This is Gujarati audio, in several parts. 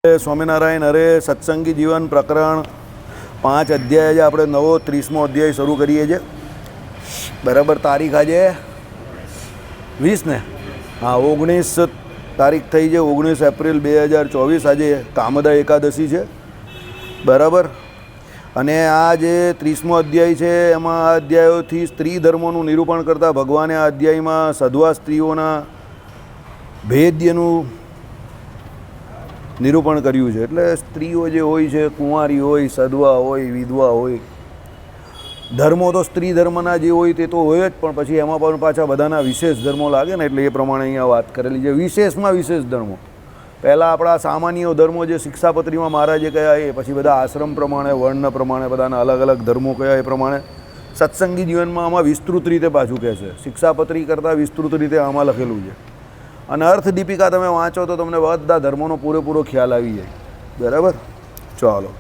સ્વામિનારાયણ હરે સત્સંગી જીવન પ્રકરણ 5 અધ્યાય આજે આપણે નવો 30મો અધ્યાય શરૂ કરીએ છીએ. બરાબર. તારીખ આજે 20 ને? હા, 19 તારીખ થઈ છે. 19 એપ્રિલ 2024. આજે કામદા એકાદશી છે. બરાબર. અને આ જે 30મો અધ્યાય છે એમાં આ અધ્યાયોથી સ્ત્રી ધર્મોનું નિરૂપણ કરતાં ભગવાને આ અધ્યાયમાં સધવા સ્ત્રીઓના ભેદ્યનું નિરૂપણ કર્યું છે. એટલે સ્ત્રીઓ જે હોય છે, કુંવારી હોય, સધવા હોય, વિધવા હોય, ધર્મો તો સ્ત્રી ધર્મના જે હોય તે તો હોય જ, પણ પછી એમાં પણ પાછા બધાના વિશેષ ધર્મો લાગે ને, એટલે એ પ્રમાણે અહીંયા વાત કરેલી છે. વિશેષમાં વિશેષ ધર્મો. પહેલાં આપણા સામાન્ય ધર્મો જે શિક્ષાપત્રીમાં મહારાજે કયા એ, પછી બધા આશ્રમ પ્રમાણે, વર્ણ પ્રમાણે બધાના અલગ અલગ ધર્મો કયા એ પ્રમાણે સત્સંગી જીવનમાં આમાં વિસ્તૃત રીતે પાછું કહે છે. શિક્ષાપત્રી કરતાં વિસ્તૃત રીતે આમાં લખેલું છે. અને અર્થ દીપિકા તમે વાંચો તો તમને બધા ધર્મોનો પૂરેપૂરો ખ્યાલ આવી જાય. બરાબર. ચાલો.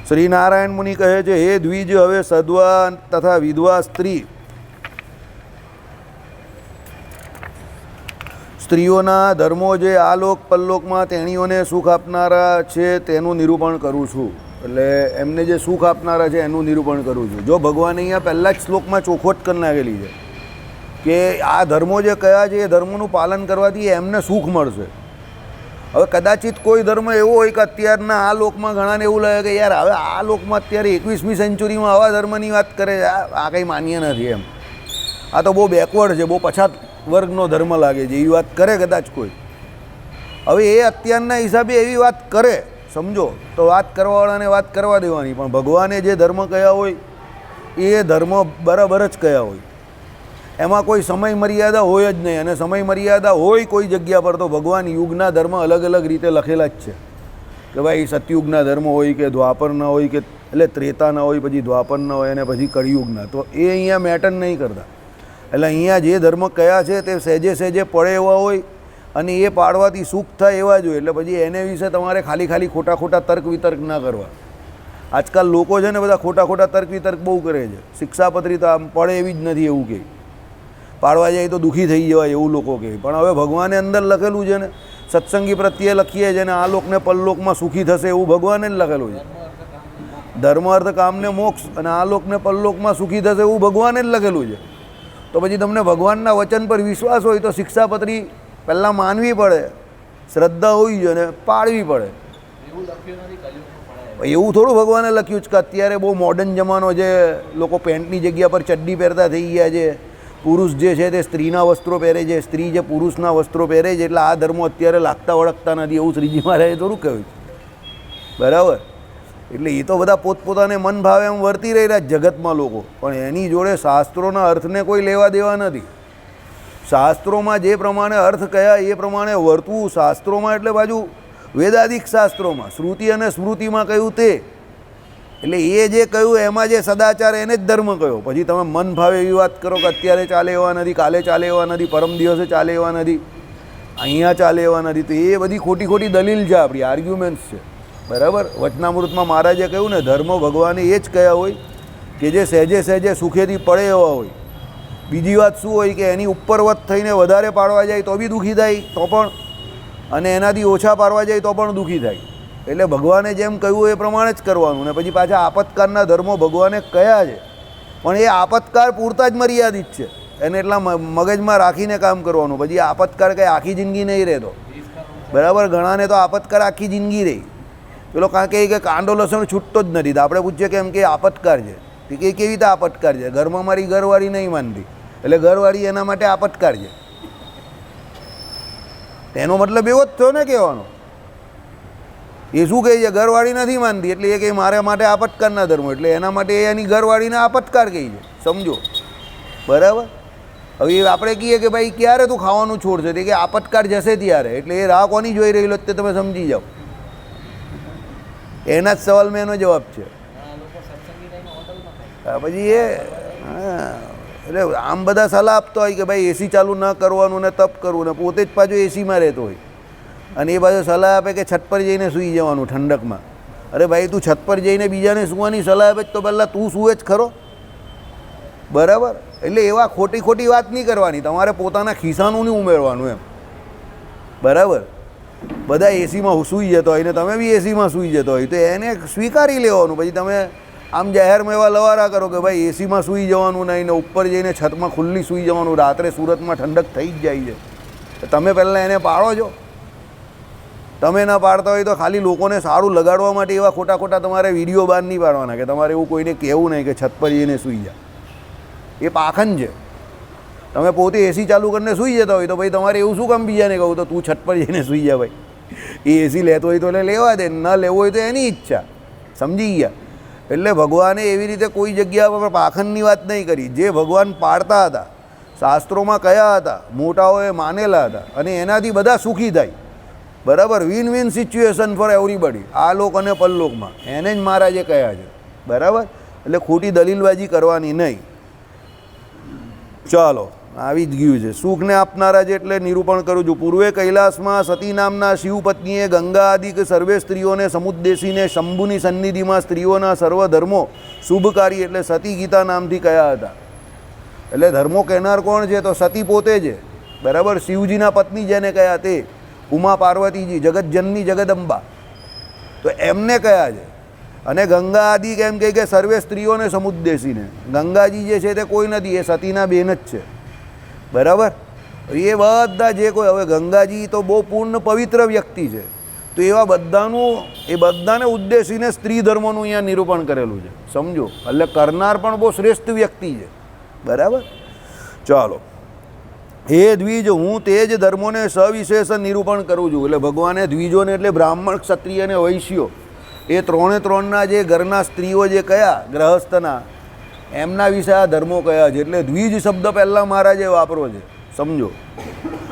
શ્રી નારાયણ મુનિ કહે છે, હે દ્વિજ, હવે સદ્વા તથા વિધવા સ્ત્રીઓના ધર્મો જે આલોક પરલોકમાં તેણીઓને સુખ આપનારા છે તેનું નિરૂપણ કરું છું. એટલે એમને જે સુખ આપનારા છે એનું નિરૂપણ કરું છું. જો ભગવાને અહીંયા પહેલાં જ શ્લોકમાં ચોખવટ કરી નાખેલી છે કે આ ધર્મો જે કયા છે એ ધર્મોનું પાલન કરવાથી એમને સુખ મળશે. હવે કદાચિત કોઈ ધર્મ એવો હોય કે અત્યારના આ લોકમાં ઘણાને એવું લાગે કે યાર હવે આ લોકમાં અત્યારે 21મી સેન્ચુરીમાં આવા ધર્મની વાત કરે છે, આ કંઈ માન્ય નથી એમ, આ તો બહુ બેકવર્ડ છે, બહુ પછાત વર્ગનો ધર્મ લાગે છે, એવી વાત કરે કદાચ કોઈ. હવે એ અત્યારના હિસાબે એવી વાત કરે, સમજો, તો વાત કરવાવાળાને વાત કરવા દેવાની. પણ ભગવાને જે ધર્મ કયા હોય એ ધર્મ બરાબર જ કયા હોય. એમાં કોઈ સમય મર્યાદા હોય જ નહીં. અને સમય મર્યાદા હોય કોઈ જગ્યા પર તો ભગવાન યુગના ધર્મ અલગ અલગ રીતે લખેલા જ છે કે ભાઈ સતયુગના ધર્મ હોય કે દ્વાપરના હોય કે એટલે ત્રેતાના હોય, પછી દ્વાપરના હોય અને પછી કળિયુગના. તો એ અહીંયા મેટર નહીં કરતા. એટલે અહીંયા જે ધર્મ કયા છે તે સહેજે સહેજે પડે એવા હોય અને એ પાડવાથી સુખ થાય એવા જ હોય. એટલે પછી એને વિશે તમારે ખાલી ખોટા ખોટા તર્ક વિતર્ક ના કરવા. આજકાલ લોકો છે ને બધા ખોટા તર્ક વિતર્ક બહુ કરે છે. શિક્ષાપત્રી તો આમ પડે એવી જ નથી એવું કહે. પાડવા જાય તો દુઃખી થઈ જવાય એવું લોકો કહે. પણ હવે ભગવાને અંદર લખેલું છે ને, સત્સંગી પ્રત્યે લખીએ છે ને આ લોકને પરલોકમાં સુખી થશે એવું ભગવાને જ લખેલું છે. ધર્મ અર્થ કામને મોક્ષ અને આ લોકને પરલોકમાં સુખી થશે એવું ભગવાને જ લખેલું છે. તો પછી તમને ભગવાનના વચન પર વિશ્વાસ હોય તો શિક્ષાપત્રી પહેલાં માનવી પડે, શ્રદ્ધા હોવી જોઈએ અને પાળવી પડે. એવું થોડું ભગવાને લખ્યું છે કે અત્યારે બહુ મોડર્ન જમાનો છે, લોકો પેન્ટની જગ્યા પર ચડ્ડી પહેરતા થઈ ગયા છે, પુરુષ જે છે તે સ્ત્રીના વસ્ત્રો પહેરે છે, સ્ત્રી જે પુરુષના વસ્ત્રો પહેરે છે, એટલે આ ધર્મો અત્યારે લાગતા વળગતા નથી એવું શ્રીજી મહારાજે થોડું કહ્યું. બરાબર. એટલે એ તો બધા પોતપોતાને મન ભાવે એમ વર્તી રહ્યા જગતમાં લોકો, પણ એની જોડે શાસ્ત્રોના અર્થને કોઈ લેવા દેવા નથી. શાસ્ત્રોમાં જે પ્રમાણે અર્થ કયા એ પ્રમાણે વર્તવું શાસ્ત્રોમાં, એટલે બાજુ વેદાદિક શાસ્ત્રોમાં શ્રુતિ અને સ્મૃતિમાં કહ્યું તે. એટલે એ જે કહ્યું એમાં જે સદાચાર એને જ ધર્મ કહ્યો. પછી તમે મન ભાવે એવી વાત કરો કે અત્યારે ચાલે એવા નથી, કાલે ચાલે એવા નથી, પરમ દિવસે ચાલે એવા નથી, અહીંયા ચાલે એવા નથી, તો એ બધી ખોટી દલીલ છે, આપણી આર્ગ્યુમેન્ટ્સ છે. બરાબર. વચનામૃતમાં મહારાજે કહ્યું ને, ધર્મ ભગવાને એ જ કયા હોય કે જે સહેજે સહેજે સુખેથી પડે એવા હોય. બીજી વાત શું હોય કે એની ઉપરવત થઈને વધારે પાડવા જાય તો બી દુઃખી થાય તો પણ, અને એનાથી ઓછા પાડવા જાય તો પણ દુઃખી થાય. એટલે ભગવાને જેમ કહ્યું એ પ્રમાણે જ કરવાનું. ને પછી પાછા આપતકારના ધર્મો ભગવાને કયા છે, પણ એ આપતકાર પૂરતા જ મર્યાદિત છે. એને એટલા મગજમાં રાખીને કામ કરવાનું. પછી આપતકાર કંઈ આખી જિંદગી નહીં રહેતો. બરાબર. ઘણાને તો આપતકાર આખી જિંદગી રહી. પેલો કાં કે કાંડો લસણ છૂટતો જ નથી. તો આપણે પૂછીએ કે એમ કે આપતકાર છે, કે કેવી રીતે આપતકાર છે? ઘરમાં મારી ઘરવાળી નહીં માનતી એટલે ઘરવાળી એના માટે આપતકાર છે. તેનો મતલબ એવો જ થયો ને કહેવાનો. એ શું કહે છે? ઘરવાળી નથી માનતી એટલે એ કહે મારા માટે આપતકારના ધર્મ, એટલે એના માટે એની ઘરવાળીને આપતકાર કહી છે. સમજો. બરાબર. હવે આપણે કહીએ કે ભાઈ ક્યારે તું ખાવાનું છોડશે, તે કે આપતકાર જશે ત્યારે. એટલે એ રાહ કોની જોઈ રહેલો તે તમે સમજી જાઓ. એના જ સવાલમાં એનો જવાબ છે. પછી એ એટલે આમ બધા સલાહ આપતો હોય કે ભાઈ એસી ચાલુ ન કરવાનું ને તપ કરવું, ને પોતે જ પાછું એસીમાં રહેતો હોય અને એ બાજુ સલાહ આપે કે છત પર જઈને સૂઈ જવાનું ઠંડકમાં. અરે ભાઈ તું છત પર જઈને બીજાને સૂવાની સલાહ આપે તો પહેલાં તું સૂવે જ ખરો. બરાબર. એટલે એવા ખોટી વાત નહીં કરવાની, તમારે પોતાના ખિસ્સાનું નહીં ઉમેરવાનું એમ. બરાબર. બધા એસીમાં સૂઈ જતો હોય ને તમે બી એસીમાં સૂઈ જતો હોય તો એને સ્વીકારી લેવાનું. પછી તમે આમ જાહેરમાં એવા લવારા કરો કે ભાઈ એસીમાં સૂઈ જવાનું નહીં ને ઉપર જઈને છતમાં ખુલ્લી સૂઈ જવાનું, રાત્રે સુરતમાં ઠંડક થઈ જ જાય છે. તો તમે પહેલાં એને પાળો છો. તમે ના પાડતા હોય તો ખાલી લોકોને સારું લગાડવા માટે એવા ખોટા ખોટા તમારે વિડીયો બહાર નહીં પાડવાના કે તમારે એવું કોઈને કહેવું નહીં કે છત પર જઈને સૂઈ જા. એ પાખંડ છે. તમે પોતે એસી ચાલુ કરીને સૂઈ જતા હોય તો ભાઈ તમારે એવું શું કામ બીજાને કહું તો તું છત પર જઈને સૂઈ જા ભાઈ. એ એસી લેતો હોય તો લેવા દે, ન લેવો હોય તો એની ઈચ્છા. સમજી ગયા? એટલે ભગવાને એવી રીતે કોઈ જગ્યા પર પાખંડની વાત નહીં કરી. જે ભગવાન પાડતા હતા, શાસ્ત્રોમાં કયા હતા, મોટાઓએ માનેલા હતા અને એનાથી બધા સુખી થાય. બરાબર, win win situation four everybody, આ લોક અને પરલોકમાં. એને જ મહારાજે કહ્યા છે. બરાબર, એટલે ખોટી દલીલબાજી કરવાની નહીં. ચાલો, આવી જ ગયું છે. સુખને આપનારા છે એટલે નિરૂપણ કરું છું. પૂર્વે કૈલાસમાં સતી નામના શિવપત્નીએ ગંગા આદિક સર્વે સ્ત્રીઓને સમુદ્દેશીને શંભુની સન્નિધિમાં સ્ત્રીઓના સર્વ ધર્મો શુભકારી એટલે સતી ગીતા નામથી કયા હતા. એટલે ધર્મો કહેનાર કોણ છે? તો સતી પોતે છે. બરાબર, શિવજીના પત્ની જેને કયા તે ઉમા પાર્વતીજી, જગતજનની જગદંબા, તો એમને કયા છે. અને ગંગા આદિ એમ કહે કે સર્વે સ્ત્રીઓને સમુદ્દેશીને. ગંગાજી જે છે તે કોઈ નથી, એ સતીના બેન જ છે. બરાબર, એ બધા જે કોઈ, હવે ગંગાજી તો બહુ પૂર્ણ પવિત્ર વ્યક્તિ છે, તો એવા બધાનું, એ બધાને ઉદ્દેશીને સ્ત્રી ધર્મોનું અહીંયા નિરૂપણ કરેલું છે. સમજો, એટલે કરનાર પણ બહુ શ્રેષ્ઠ વ્યક્તિ છે. બરાબર, ચાલો. હે દ્વિજ, હું તે જ ધર્મોને સવિશેષ નિરૂપણ કરું છું. એટલે ભગવાને દ્વિજોને એટલે બ્રાહ્મણ, ક્ષત્રિય અને વૈશ્યો, એ ત્રણે ત્રણના જે ઘરના સ્ત્રીઓ જે કયા ગ્રહસ્થના, એમના વિશે આ ધર્મો કયા છે. એટલે દ્વિજ શબ્દ પહેલાં મહારાજે વાપરો છે. સમજો,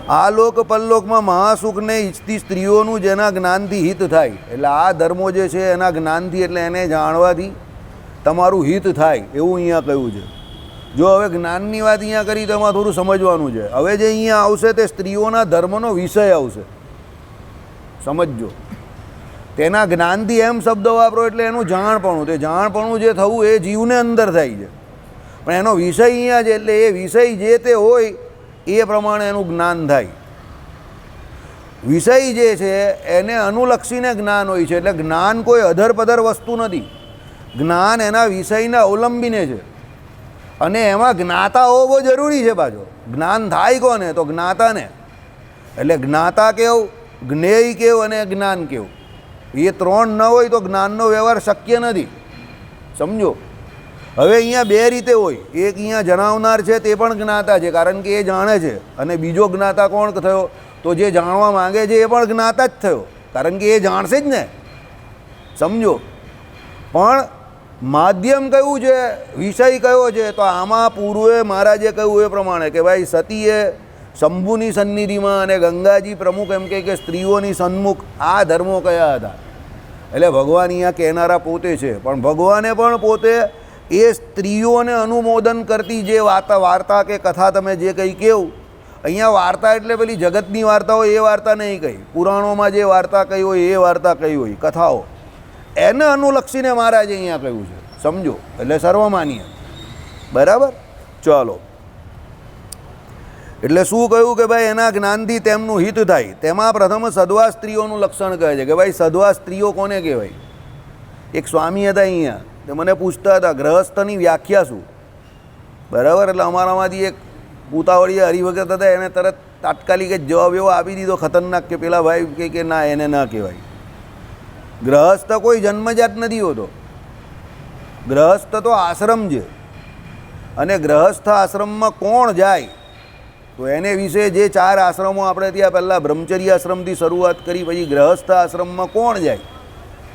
આ લોક પરલોકમાં મહાસુખને ઈચ્છતી સ્ત્રીઓનું જેના જ્ઞાનથી હિત થાય. એટલે આ ધર્મો જે છે એના જ્ઞાનથી, એટલે એને જાણવાથી તમારું હિત થાય એવું અહીંયા કહ્યું છે. જો હવે જ્ઞાનની વાત અહીંયા કરી તો એમાં થોડું સમજવાનું છે. હવે જે અહીંયા આવશે તે સ્ત્રીઓના ધર્મનો વિષય આવશે. સમજજો, તેના જ્ઞાનથી એમ શબ્દ વાપરો એટલે એનું જાણપણું. તે જાણપણું જે થવું એ જીવને અંદર થાય છે, પણ એનો વિષય અહીંયા છે. એટલે એ વિષય જે તે હોય એ પ્રમાણે એનું જ્ઞાન થાય. વિષય જે છે એને અનુલક્ષીને જ્ઞાન હોય છે. એટલે જ્ઞાન કોઈ અધરપધર વસ્તુ નથી. જ્ઞાન એના વિષયને અવલંબીને છે. અને એમાં જ્ઞાતા હોવો બહુ જરૂરી છે. પાછો જ્ઞાન થાય કોને? તો જ્ઞાતાને. એટલે જ્ઞાતા કેવું, જ્ઞેય કેવું અને જ્ઞાન કેવું, એ ત્રણ ન હોય તો જ્ઞાનનો વ્યવહાર શક્ય નથી. સમજો, હવે અહીંયા બે રીતે હોય. એક અહીંયા જણાવનાર છે તે પણ જ્ઞાતા છે, કારણ કે એ જાણે છે. અને બીજો જ્ઞાતા કોણ થયો? તો જે જાણવા માંગે છે એ પણ જ્ઞાતા જ થયો, કારણ કે એ જાણશે જ ને. સમજો, પણ માધ્યમ કયું છે, વિષય કયો છે? તો આમાં પૂર્વે મહારાજે કહ્યું એ પ્રમાણે કે ભાઈ સતીએ શંભુની સન્નિધિમાં અને ગંગાજી પ્રમુખ એમ કે સ્ત્રીઓની સન્મુખ આ ધર્મો કયા હતા. એટલે ભગવાન અહીંયા કહેનારા પોતે છે, પણ ભગવાને પણ પોતે એ સ્ત્રીઓને અનુમોદન કરતી જે વાર્તા કે કથા તમે જે કંઈ કહ્યું, અહીંયા વાર્તા એટલે પેલી જગતની વાર્તા હોય એ વાર્તા નહીં કહી, પુરાણોમાં જે વાર્તા કહી હોય એ વાર્તા કહી હોય, કથાઓ, એને અનુલક્ષીને મહારાજે અહીંયા કહ્યું છે. સમજો, એટલે સર્વમાન્ય. બરાબર, ચાલો. એટલે શું કહ્યું કે ભાઈ એના જ્ઞાનથી તેમનું હિત થાય. તેમાં પ્રથમ સદ્વા સ્ત્રીઓનું લક્ષણ કહે છે કે ભાઈ સદ્વા સ્ત્રીઓ કોને કહેવાય. એક સ્વામી હતા અહીંયા, તે મને પૂછતા હતા ગ્રહસ્થની વ્યાખ્યા શું. બરાબર, એટલે અમારામાંથી એક પૂતાવળીએ હરિભગત હતા, એને તરત તાત્કાલિક જ જવાબ એવો આપી દીધો ખતરનાક કે પેલા ભાઈ કહે કે ના, એને ના કહેવાય. ગ્રહસ્થ કોઈ જન્મજાત નથી હોતો. ગ્રહસ્થ તો આશ્રમ છે. અને ગ્રહસ્થ આશ્રમમાં કોણ જાય તો એને વિશે જે 4 આશ્રમો આપણે ત્યાં પહેલાં બ્રહ્મચર્ય આશ્રમથી શરૂઆત કરી, પછી ગ્રહસ્થ આશ્રમમાં કોણ જાય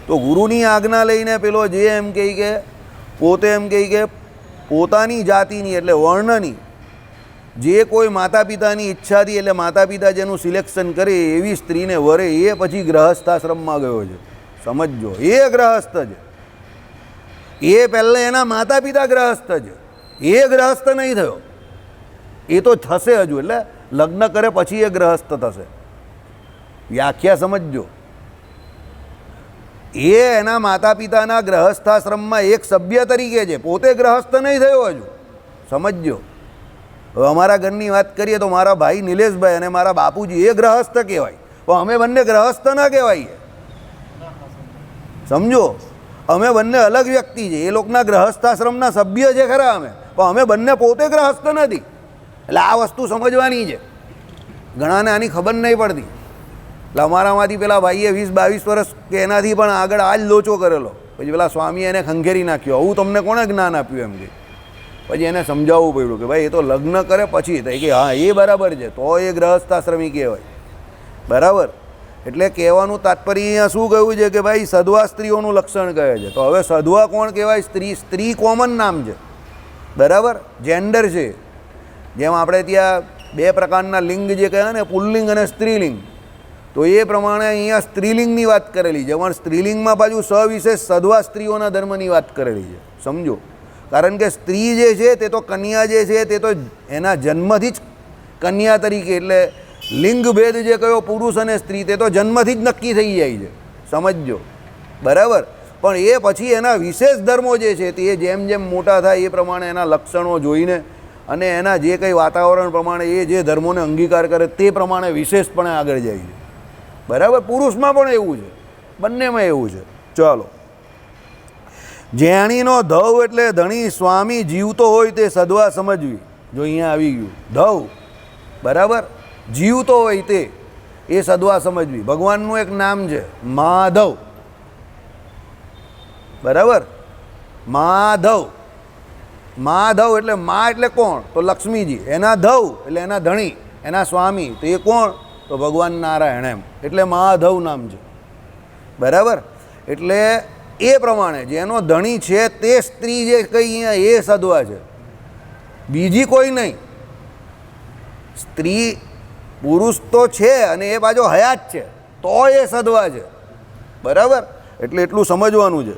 તો ગુરુની આજ્ઞા લઈને પેલો જે એમ કહે કે પોતે એમ કહે કે પોતાની જાતિની એટલે વર્ણની જે કોઈ માતા પિતાની ઈચ્છાથી, એટલે માતા પિતા જેનું સિલેક્શન કરે એવી સ્ત્રીને વરે, એ પછી ગ્રહસ્થ આશ્રમમાં ગયો છે. સમજો, એ ગ્રહસ્થ છે. એ પહેલાં એના માતા પિતા ગ્રહસ્થ છે, એ ગ્રહસ્થ નહીં થયો. એ તો થશે હજુ, એટલે લગ્ન કરે પછી એ ગ્રહસ્થ થશે. વ્યાખ્યા સમજજો. એ એના માતા પિતાના ગ્રહસ્થાશ્રમમાં એક સભ્ય તરીકે છે, પોતે ગ્રહસ્થ નહીં થયો હજુ. સમજજો. હવે અમારા ઘરની વાત કરીએ તો મારા ભાઈ નિલેશભાઈ અને મારા બાપુજી એ ગ્રહસ્થ કહેવાય, પણ અમે બંને ગ્રહસ્થ ના કહેવાઈએ, સમજો. અમે બંને અલગ વ્યક્તિ છે. એ લોકોના ગ્રહસ્થાશ્રમના સભ્ય છે ખરા અમે, પણ અમે બંને પોતે ગ્રહસ્થ નથી. એટલે આ વસ્તુ સમજવાની છે. ઘણાને આની ખબર નહીં પડતી. એટલે અમારામાંથી પેલા ભાઈએ 20-22 વર્ષ કે એનાથી પણ આગળ આ જ લોચો કરેલો. પછી પેલા સ્વામીએ એને ખંખેરી નાખ્યો. આવું તમને કોણે જ્ઞાન આપ્યું એમ કે. પછી એને સમજાવવું પડ્યું કે ભાઈ એ તો લગ્ન કરે પછી થાય કે હા એ બરાબર છે, તો એ ગ્રહસ્થાશ્રમી કહેવાય, બરાબર. એટલે કહેવાનું તાત્પર્ય અહીંયા શું કહ્યું છે કે ભાઈ સધવા સ્ત્રીઓનું લક્ષણ કહે છે. તો હવે સધવા કોણ કહેવાય? સ્ત્રી. સ્ત્રી કોમન નામ છે, બરાબર, જેન્ડર છે. જેમ આપણે ત્યાં 2 પ્રકારના લિંગ જે કહે ને, પુલ્લિંગ અને સ્ત્રીલિંગ, તો એ પ્રમાણે અહીંયા સ્ત્રીલિંગની વાત કરેલી છે. પણ સ્ત્રીલિંગમાં પાછું સવિશેષ સધવા સ્ત્રીઓના ધર્મની વાત કરેલી છે, સમજો. કારણ કે સ્ત્રી જે છે તે તો કન્યા જે છે તે તો એના જન્મથી જ કન્યા તરીકે, એટલે લિંગ ભેદ જે કયો પુરુષ અને સ્ત્રી તે તો જન્મથી જ નક્કી થઈ જાય છે, સમજજો, બરાબર. પણ એ પછી એના વિશેષ ધર્મો જે છે તે જેમ જેમ મોટા થાય એ પ્રમાણે એના લક્ષણો જોઈને અને એના જે કંઈ વાતાવરણ પ્રમાણે એ જે ધર્મોને અંગીકાર કરે તે પ્રમાણે વિશેષપણે આગળ જાય છે, બરાબર. પુરુષમાં પણ એવું છે, બંનેમાં એવું છે. ચાલો. જેણીનો ધવ એટલે ધણી, સ્વામી જીવતો હોય તે સદવા સમજવી. જો અહીંયા આવી ગયું ધવ, બરાબર, જીવતો હોય તે એ સદવા સમજવી. ભગવાનનું એક નામ છે માધવ, બરાબર. માધવ. માધવ એટલે મા એટલે કોણ? તો લક્ષ્મીજી. એના ધવ એટલે એના ધણી, એના સ્વામી, તો એ કોણ? તો ભગવાન નારાયણ. એમ એટલે માધવ નામ છે, બરાબર. એટલે એ પ્રમાણે જેનો ધણી છે તે સ્ત્રી જે કંઈ અહીંયા એ સદવા છે, બીજી કોઈ નહીં. સ્ત્રી પુરુષ તો છે અને એ બાજુ હયાત છે તો એ સદવા છે, બરાબર. એટલે એટલું સમજવાનું છે.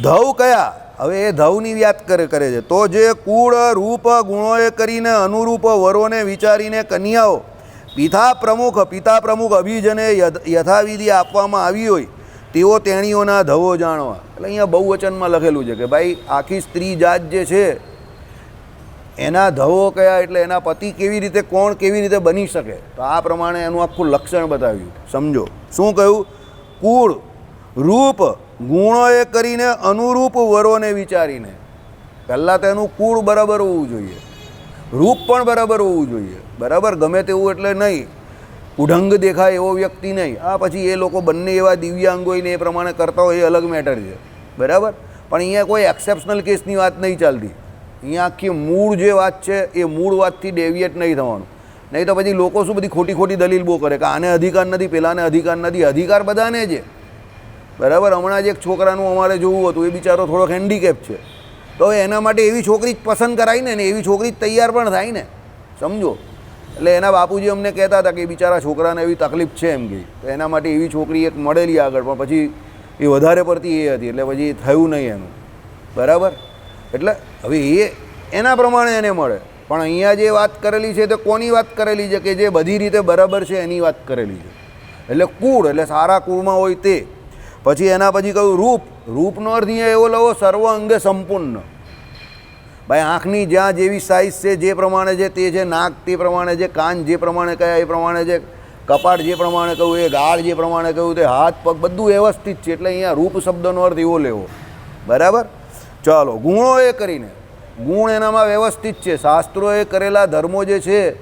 ધવ કયા? હવે એ ધવની વ્યાત કરે છે. તો જે કુળ રૂપ ગુણોએ કરીને અનુરૂપ વરોને વિચારીને કન્યાઓ પિતા પ્રમુખ અભિજને યથાવિધિ આપવામાં આવી હોય તેઓ તેણીઓના ધવો જાણવા. એટલે અહીંયા બહુવચનમાં લખેલું છે કે ભાઈ આખી સ્ત્રી જાત જે છે એના ધવો કયા, એટલે એના પતિ કેવી રીતે, કોણ કેવી રીતે બની શકે. તો આ પ્રમાણે એનું આખું લક્ષણ બતાવ્યું, સમજો. શું કહ્યું? કુળ રૂપ ગુણોએ કરીને અનુરૂપ વરોને વિચારીને. પહેલાં તો એનું કુળ બરાબર હોવું જોઈએ, રૂપ પણ બરાબર હોવું જોઈએ, બરાબર. ગમે તેવું એટલે નહીં, ઉઢંગ દેખાય એવો વ્યક્તિ નહીં. આ પછી એ લોકો બંને એવા દિવ્યાંગ હોય ને એ પ્રમાણે કરતા હોય એ અલગ મેટર છે, બરાબર. પણ અહીંયા કોઈ એક્સેપ્શનલ કેસની વાત નહીં ચાલતી. અહીંયા આખી મૂળ જે વાત છે એ મૂળ વાતથી ડેવિએટ નહીં થવાનું. નહીં તો પછી લોકો શું બધી ખોટી ખોટી દલીલ બહુ કરે કે આને અધિકાર નથી, પેલાને અધિકાર નથી. અધિકાર બધાને છે, બરાબર. હમણાં જ એક છોકરાનું અમારે જોવું હતું, એ બિચારો થોડોક હેન્ડીકેપ છે, તો એના માટે એવી છોકરી જ પસંદ કરાય ને એવી છોકરી જ તૈયાર પણ થાય ને, સમજો. એટલે એના બાપુજી અમને કહેતા હતા કે બિચારા છોકરાને એવી તકલીફ છે એમ કહી, તો એના માટે એવી છોકરી એક મળેલી આગળ, પણ પછી એ વધારે પડતી એ હતી એટલે પછી થયું નહીં એનું, બરાબર. એટલે હવે એ એના પ્રમાણે એને મળે. પણ અહીંયા જે વાત કરેલી છે તે કોની વાત કરેલી છે? કે જે બધી રીતે બરાબર છે એની વાત કરેલી છે. એટલે કુળ એટલે સારા કુળમાં હોય તે. પછી એના પછી કહ્યું રૂપ. રૂપનો અર્થ અહીંયા એવો લવો સર્વ અંગે સંપૂર્ણ. ભાઈ આંખની જ્યાં જેવી સાઇઝ છે, જે પ્રમાણે છે તે છે, નાક તે પ્રમાણે છે, કાન જે પ્રમાણે કયા એ પ્રમાણે છે, કપાળ જે પ્રમાણે કહ્યું એ, ગાળ જે પ્રમાણે કહ્યું તે, હાથ પગ બધું વ્યવસ્થિત છે. એટલે અહીંયા રૂપ શબ્દનો અર્થ એવો લેવો, બરાબર. ચાલો. ગુણો એ કરીને, ગુણ એનામાં વ્યવસ્થિત છે. શાસ્ત્રોએ કરેલા ધર્મો જે છે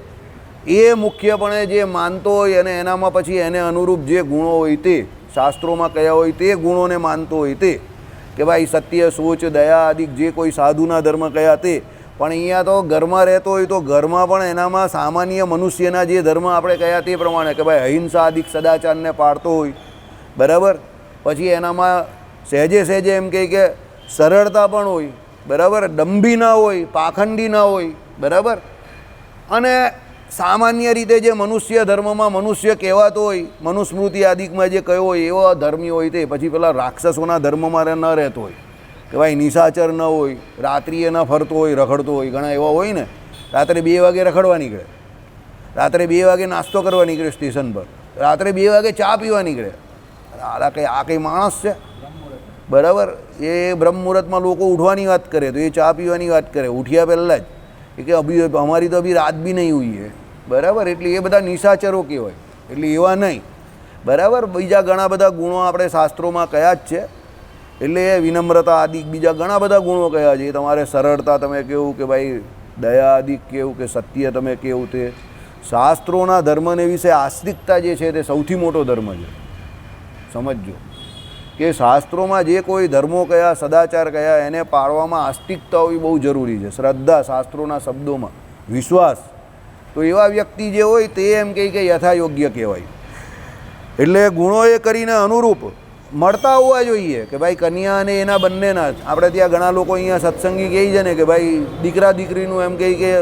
એ મુખ્યપણે જે માનતો હોય અને એનામાં પછી એને અનુરૂપ જે ગુણો હોય તે શાસ્ત્રોમાં કયા હોય તે ગુણોને માનતો હોય તે, કે ભાઈ સત્ય, સોચ, દયા આદિ જે કોઈ સાધુના ધર્મ કયા તે. પણ અહીંયા તો ઘરમાં રહેતો હોય તો ઘરમાં પણ એનામાં સામાન્ય મનુષ્યના જે ધર્મ આપણે કયા તે પ્રમાણે, કે ભાઈ અહિંસા આદિ સદાચારને પાળતો હોય, બરાબર. પછી એનામાં સહેજે સહેજે એમ કહે કે સરળતા પણ હોય, બરાબર. દંભી ના હોય, પાખંડી ના હોય, બરાબર. અને સામાન્ય રીતે જે મનુષ્ય ધર્મમાં મનુષ્ય કહેવાતો હોય, મનુસ્મૃતિ આદિકમાં જે કયો હોય એવો ધર્મી હોય તે. પછી પેલા રાક્ષસોના ધર્મમાં ન રહેતો હોય, કે ભાઈ નિશાચર ન હોય, રાત્રિએ ન ફરતો હોય, રખડતો હોય. ઘણા એવા હોય ને, રાત્રે 2 વાગે રખડવા નીકળે, રાત્રે 2 વાગે નાસ્તો કરવા નીકળે સ્ટેશન પર, રાત્રે 2 વાગે ચા પીવા નીકળે. આ કંઈ માણસ છે? બરાબર. એ બ્રહ્મ મુહૂર્તમાં લોકો ઉઠવાની વાત કરે તો એ ચા પીવાની વાત કરે ઉઠ્યા પહેલાં જ, કે અભી અમારી તો અભી રાત બી નહીં હુઈ હે, બરાબર. એટલે એ બધા નિશાચરો કહેવાય. એટલે એવા નહીં. બરાબર. બીજા ઘણા બધા ગુણો આપણે શાસ્ત્રોમાં કયા જ છે, એટલે વિનમ્રતા આદિ બીજા ઘણા બધા ગુણો કયા છે. તમારે સરળતા તમે કેવું કે ભાઈ દયા આદિ કેવું કે સત્ય તમે કેવું, તે શાસ્ત્રોના ધર્મને વિશે આસ્તિકતા જે છે તે સૌથી મોટો ધર્મ છે. સમજજો કે શાસ્ત્રોમાં જે કોઈ ધર્મો કયા, સદાચાર કયા, એને પાળવામાં આસ્તિકતા હોવી બહુ જરૂરી છે. શ્રદ્ધા, શાસ્ત્રોના શબ્દોમાં વિશ્વાસ, તો એવા વ્યક્તિ જે હોય તે એમ કહે કે યથાયોગ્ય કહેવાય. એટલે ગુણો એ કરીને અનુરૂપ મળતા હોવા જોઈએ કે ભાઈ કન્યા અને એના બંનેના. આપણે ત્યાં ઘણા લોકો અહીંયા સત્સંગી કહે છે ને કે ભાઈ દીકરા દીકરીનું એમ કહે કે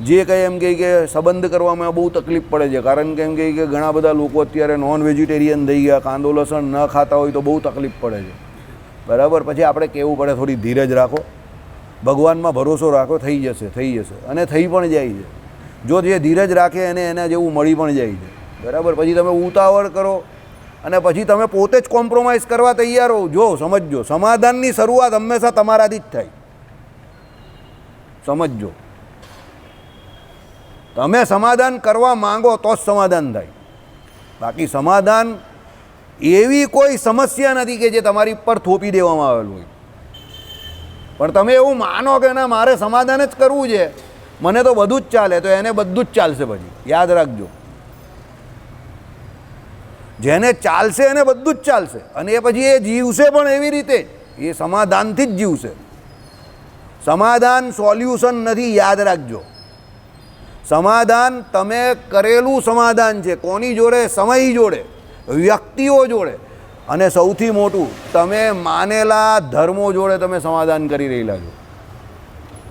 જે કંઈ એમ કહે કે સંબંધ કરવામાં બહુ તકલીફ પડે છે, કારણ કે એમ કહે કે ઘણા બધા લોકો અત્યારે નોન વેજીટેરિયન થઈ ગયા, કાંદો લસણ ન ખાતા હોય તો બહુ તકલીફ પડે છે. બરાબર. પછી આપણે કહેવું પડે થોડી ધીરજ રાખો, ભગવાનમાં ભરોસો રાખો, થઈ જશે, થઈ જશે, અને થઈ પણ જાય છે. જો જે ધીરજ રાખે એને એના જેવું મળી પણ જાય છે. બરાબર. પછી તમે ઉતાવળ કરો અને પછી તમે પોતે જ કોમ્પ્રોમાઇઝ કરવા તૈયાર હો. જો સમજજો, સમાધાનની શરૂઆત હંમેશા તમારાથી જ થાય. સમજજો, તમે સમાધાન કરવા માંગો તો જ સમાધાન થાય. બાકી સમાધાન એવી કોઈ સમસ્યા નથી કે જે તમારી પર થોપી દેવામાં આવેલું હોય. પણ તમે એવું માનો કે ના મારે સમાધાન જ કરવું છે, મને તો બધું જ ચાલે, તો એને બધું જ ચાલશે. પછી યાદ રાખજો, જેને ચાલશે એને બધું જ ચાલશે, અને એ પછી એ જીવશે પણ એવી રીતે, એ સમાધાનથી જ જીવશે. સમાધાન સોલ્યુશન નથી, યાદ રાખજો. સમાધાન તમે કરેલું સમાધાન છે. કોની જોડે? સમય જોડે, વ્યક્તિઓ જોડે, અને સૌથી મોટું તમે માનેલા ધર્મો જોડે તમે સમાધાન કરી રહેલા છો.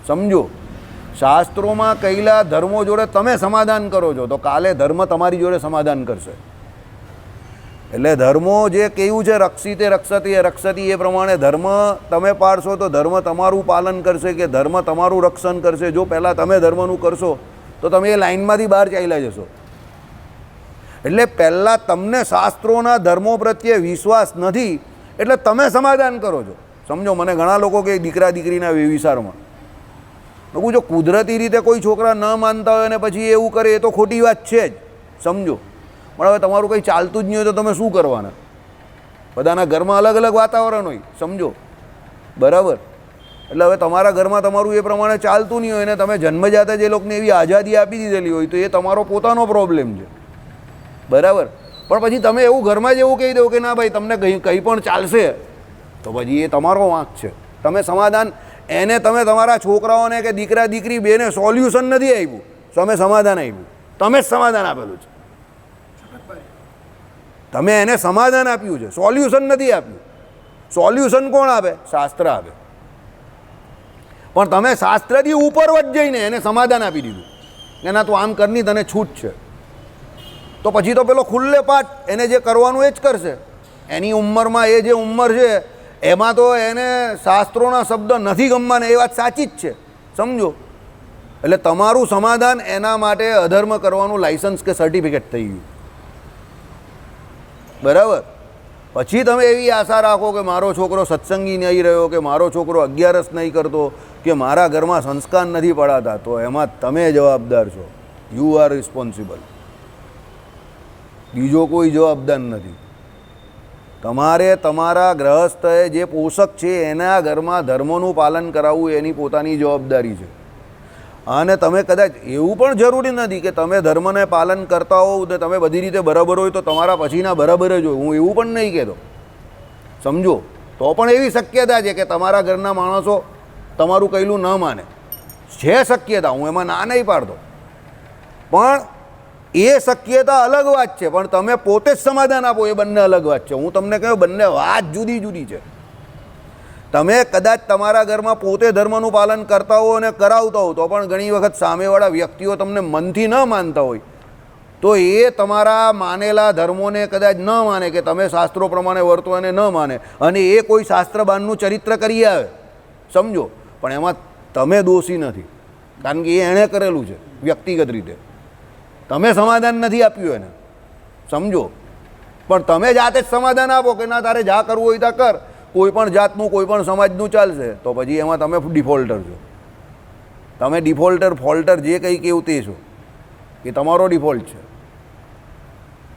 સમજો, શાસ્ત્રોમાં કહેલા ધર્મો જોડે તમે સમાધાન કરો છો તો કાલે ધર્મ તમારી જોડે સમાધાન કરશે. એટલે ધર્મો જે કહ્યું છે રક્ષિતે રક્ષતી રક્ષતી, એ પ્રમાણે ધર્મ તમે પાળશો તો ધર્મ તમારું પાલન કરશે, કે ધર્મ તમારું રક્ષણ કરશે. જો પહેલાં તમે ધર્મનું કરશો તો તમે એ લાઇનમાંથી બહાર ચાલ્યા જશો. એટલે પહેલાં તમને શાસ્ત્રોના ધર્મો પ્રત્યે વિશ્વાસ નથી એટલે તમે સમાધાન કરો છો. સમજો, મને ઘણા લોકો કે દીકરા દીકરીના વિચારમાં લોકો જો કુદરતી રીતે કોઈ છોકરા ન માનતા હોય અને પછી એવું કરે એ તો ખોટી વાત છે જ. સમજો, પણ હવે તમારું કંઈ ચાલતું જ નહીં હોય તો તમે શું કરવાના? બધાના ઘરમાં અલગ અલગ વાતાવરણ હોય. સમજો, બરાબર. એટલે હવે તમારા ઘરમાં તમારું એ પ્રમાણે ચાલતું નહીં હોય ને તમે જન્મજાત જ એ લોકોને એવી આઝાદી આપી દીધેલી હોય તો એ તમારો પોતાનો પ્રોબ્લેમ છે. બરાબર. પણ પછી તમે એવું ઘરમાં જ એવું કહી દો કે ના ભાઈ તમને કંઈ પણ ચાલશે, તો પછી એ તમારો વાંક છે. તમે સમાધાન એને તમે તમારા છોકરાઓને કે દીકરા દીકરી બેને સોલ્યુશન નથી આપ્યું, તમે સમાધાન આપ્યું. તમે જ સમાધાન આપેલું છે. તમે એને સમાધાન આપ્યું છે, સોલ્યુશન નથી આપ્યું. સોલ્યુશન કોણ આપે? શાસ્ત્ર આપે. પણ તમે શાસ્ત્રથી ઉપર જ જઈને એને સમાધાન આપી દીધું કે ના તું આમ કરની, તને છૂટ છે. તો પછી તો પેલો ખુલ્લે પાટ એને જે કરવાનું એ જ કરશે. એની ઉંમરમાં એ જે ઉંમર છે એમાં તો એને શાસ્ત્રોના શબ્દ નથી ગમવાના, એ વાત સાચી જ છે. સમજો, એટલે તમારું સમાધાન એના માટે અધર્મ કરવાનું લાયસન્સ કે સર્ટિફિકેટ થઈ ગયું. બરાબર. પછી તમે એવી આશા રાખો કે મારો છોકરો સત્સંગી નહીં રહ્યો, કે મારો છોકરો અગિયારસ નહીં કરતો, કે મારા ઘરમાં સંસ્કાર નથી પડાતા, તો એમાં તમે જવાબદાર છો. You are responsible. બીજો કોઈ જવાબદાર નથી. તમારે તમારા ગ્રહસ્થએ જે પોષક છે એના ઘરમાં ધર્મનું પાલન કરાવવું એની પોતાની જવાબદારી છે. અને તમે કદાચ એવું પણ જરૂરી નથી કે તમે ધર્મને પાલન કરતા હોવ ને તમે બધી રીતે બરાબર હોય તો તમારા પછીના બરાબર જ હોય. હું એવું પણ નહીં કહેતો. સમજો, તો પણ એવી શક્યતા છે કે તમારા ઘરના માણસો તમારું કહેલું ન માને. છે શક્યતા, હું એમાં ના નહીં પાડતો, પણ એ શક્યતા અલગ વાત છે. પણ તમે પોતે જ સમાધાન આપો એ બંને અલગ વાત છે. હું તમને કહ્યું બંને વાત જુદી જુદી છે. તમે કદાચ તમારા ઘરમાં પોતે ધર્મનું પાલન કરતા હો અને કરાવતા હો તો પણ ઘણી વખત સામેવાળા વ્યક્તિઓ તમને મનથી ન માનતા હોય તો એ તમારા માનેલા ધર્મોને કદાચ ન માને, કે તમે શાસ્ત્રો પ્રમાણે વર્તો અને ન માને, અને એ કોઈ શાસ્ત્રબાનનું ચરિત્ર કરી આવે. સમજો, પણ એમાં તમે દોષી નથી, કારણ કે એ એણે કરેલું છે વ્યક્તિગત રીતે. તમે સમાધાન નથી આપ્યું એને. સમજો, પણ તમે જાતે જ સમાધાન આપો કે ના તારે જા કરવું હોય ત્યાં કર, કોઈ પણ જાતનું કોઈ પણ સમાજનું ચાલશે, તો પછી એમાં તમે ડિફોલ્ટર છો. તમે ડિફોલ્ટર ફોલ્ટર જે કંઈ કેવું તે છો, એ તમારો ડિફોલ્ટ છે.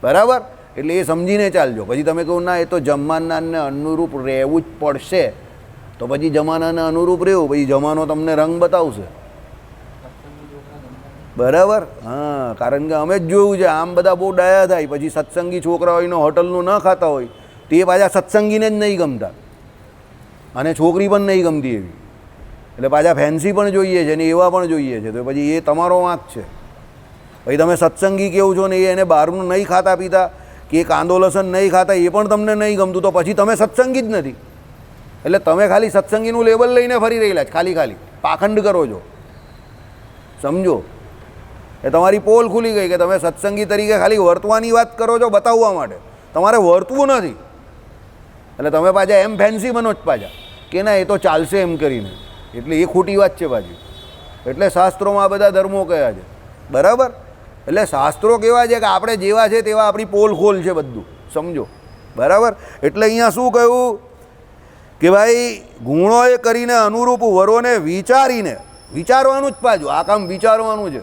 બરાબર. એટલે એ સમજીને ચાલજો. પછી તમે કહો ના એ તો જમાનાને અનુરૂપ રહેવું જ પડશે, તો પછી જમાનાને અનુરૂપ રહેવું, પછી જમાનો તમને રંગ બતાવશે. બરાબર? હા, કારણ કે અમે જ જોયું છે આમ બધા બહુ ડાયા થાય, પછી સત્સંગી છોકરા હોય ને હોટલનું ન ખાતા હોય તો એ પાછા સત્સંગીને જ નહીં ગમતા, અને છોકરી પણ નહીં ગમતી એવી, એટલે પાછા ફેન્સી પણ જોઈએ છે ને એવા પણ જોઈએ છે, તો પછી એ તમારો વાંક છે. પછી તમે સત્સંગી કેવું છો ને એને બહારનું નહીં ખાતા પીતા કે કાંદો લસણ નહીં ખાતા એ પણ તમને નહીં ગમતું, તો પછી તમે સત્સંગી જ નથી. એટલે તમે ખાલી સત્સંગીનું લેબલ લઈને ફરી રહેલા જ, ખાલી પાખંડ કરો છો. સમજો, એ તમારી પોલ ખુલી ગઈ કે તમે સત્સંગી તરીકે ખાલી વર્તવાની વાત કરો છો બતાવવા માટે, તમારે વર્તવું નથી. એટલે તમે પાછા એમ ફેન્સી બનો જ પાછા કે ના એ તો ચાલશે એમ કરીને, એટલે એ ખોટી વાત છે પાછી. એટલે શાસ્ત્રોમાં આ બધા ધર્મો કયા છે. બરાબર? એટલે શાસ્ત્રો કેવા છે કે આપણે જેવા છે તેવા આપણી પોલ ખોલ છે બધું. સમજો? બરાબર? એટલે અહીંયા શું કહ્યું કે ભાઈ ગુણોએ કરીને અનુરૂપ વરોને વિચારવાનું જ પાછું, આ કામ વિચારવાનું છે.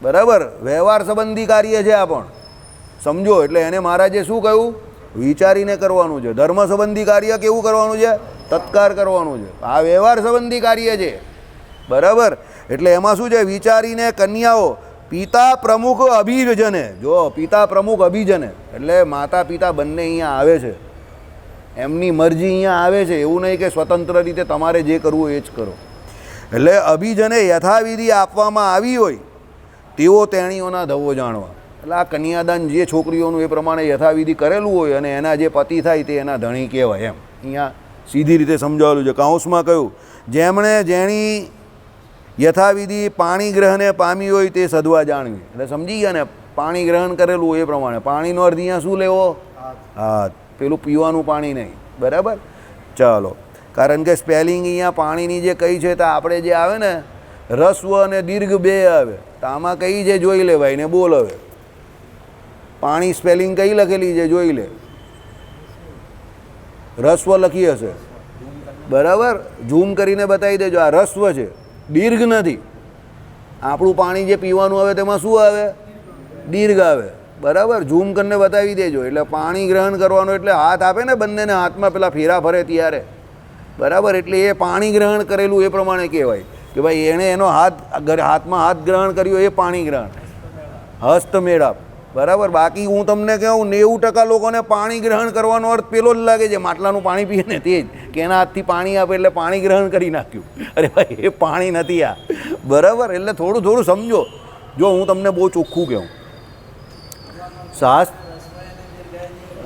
બરાબર? વ્યવહાર સંબંધી કાર્ય છે આ પણ. સમજો? એટલે એને મહારાજે શું કહ્યું? વિચારીને કરવાનું છે. ધર્મ સંબંધી કાર્ય કેવું કરવાનું છે? તત્કાર કરવાનું છે. આ વ્યવહાર સંબંધી કાર્ય છે. બરાબર? એટલે એમાં શું છે? વિચારીને કન્યાઓ પિતા પ્રમુખ અભિજને, જો પિતા પ્રમુખ અભિજને એટલે માતા પિતા બંને અહીંયા આવે છે, એમની મરજી અહીંયા આવે છે, એવું નહીં કે સ્વતંત્ર રીતે તમારે જે કરવું એ જ કરો. એટલે અભિજને યથાવિધિ આપવામાં આવી હોય તેઓ તેણીઓના ધવો જાણવા. એટલે આ કન્યાદાન જે છોકરીઓનું એ પ્રમાણે યથાવિધિ કરેલું હોય અને એના જે પતિ થાય તે એના ધણી કહેવાય. એમ અહીંયા સીધી રીતે સમજાવેલું છે. કૌંસમાં કહ્યું જેમણે જેણી યથાવિધિ પાણી ગ્રહણે પામી હોય તે સદવા જાણવી. એટલે સમજી ગયા ને, પાણી ગ્રહણ કરેલું હોય એ પ્રમાણે. પાણીનો અર્થ અહીંયા શું લેવો? હાથ, પેલું પીવાનું પાણી નહીં. બરાબર? ચાલો, કારણ કે સ્પેલિંગ અહીંયા પાણીની જે કઈ છે તો આપણે જે આવે ને રસ્વ અને દીર્ઘ બે આવે, તો આમાં કઈ છે જોઈ લે ભાઈ ને બોલ. હવે પાણી સ્પેલિંગ કઈ લખેલી છે જોઈ લે. રસ્વ લખી હશે. બરાબર? ઝૂમ કરીને બતાવી દેજો, આ રસ્વ છે, દીર્ઘ નથી. આપણું પાણી જે પીવાનું આવે તેમાં શું આવે? દીર્ઘ આવે. બરાબર? ઝૂમ કરીને બતાવી દેજો. એટલે પાણી ગ્રહણ કરવાનું એટલે હાથ આપે ને બંનેને, હાથમાં પેલા ફેરા ફરે ત્યારે. બરાબર? એટલે એ પાણી ગ્રહણ કરેલું એ પ્રમાણે કહેવાય કે ભાઈ એણે એનો હાથમાં હાથ ગ્રહણ કર્યો એ પાણી ગ્રહણ, હસ્તમેળાપ. બરાબર? બાકી હું તમને કહું 90% લોકોને પાણી ગ્રહણ કરવાનો અર્થ પેલો જ લાગે છે, માટલાનું પાણી પીએ ને તે જ, કે એના હાથથી પાણી આપે એટલે પાણી ગ્રહણ કરી નાખ્યું. અરે ભાઈ એ પાણી નથી આ. બરાબર? એટલે થોડું સમજો. જો હું તમને બહુ ચોખ્ખું કહું,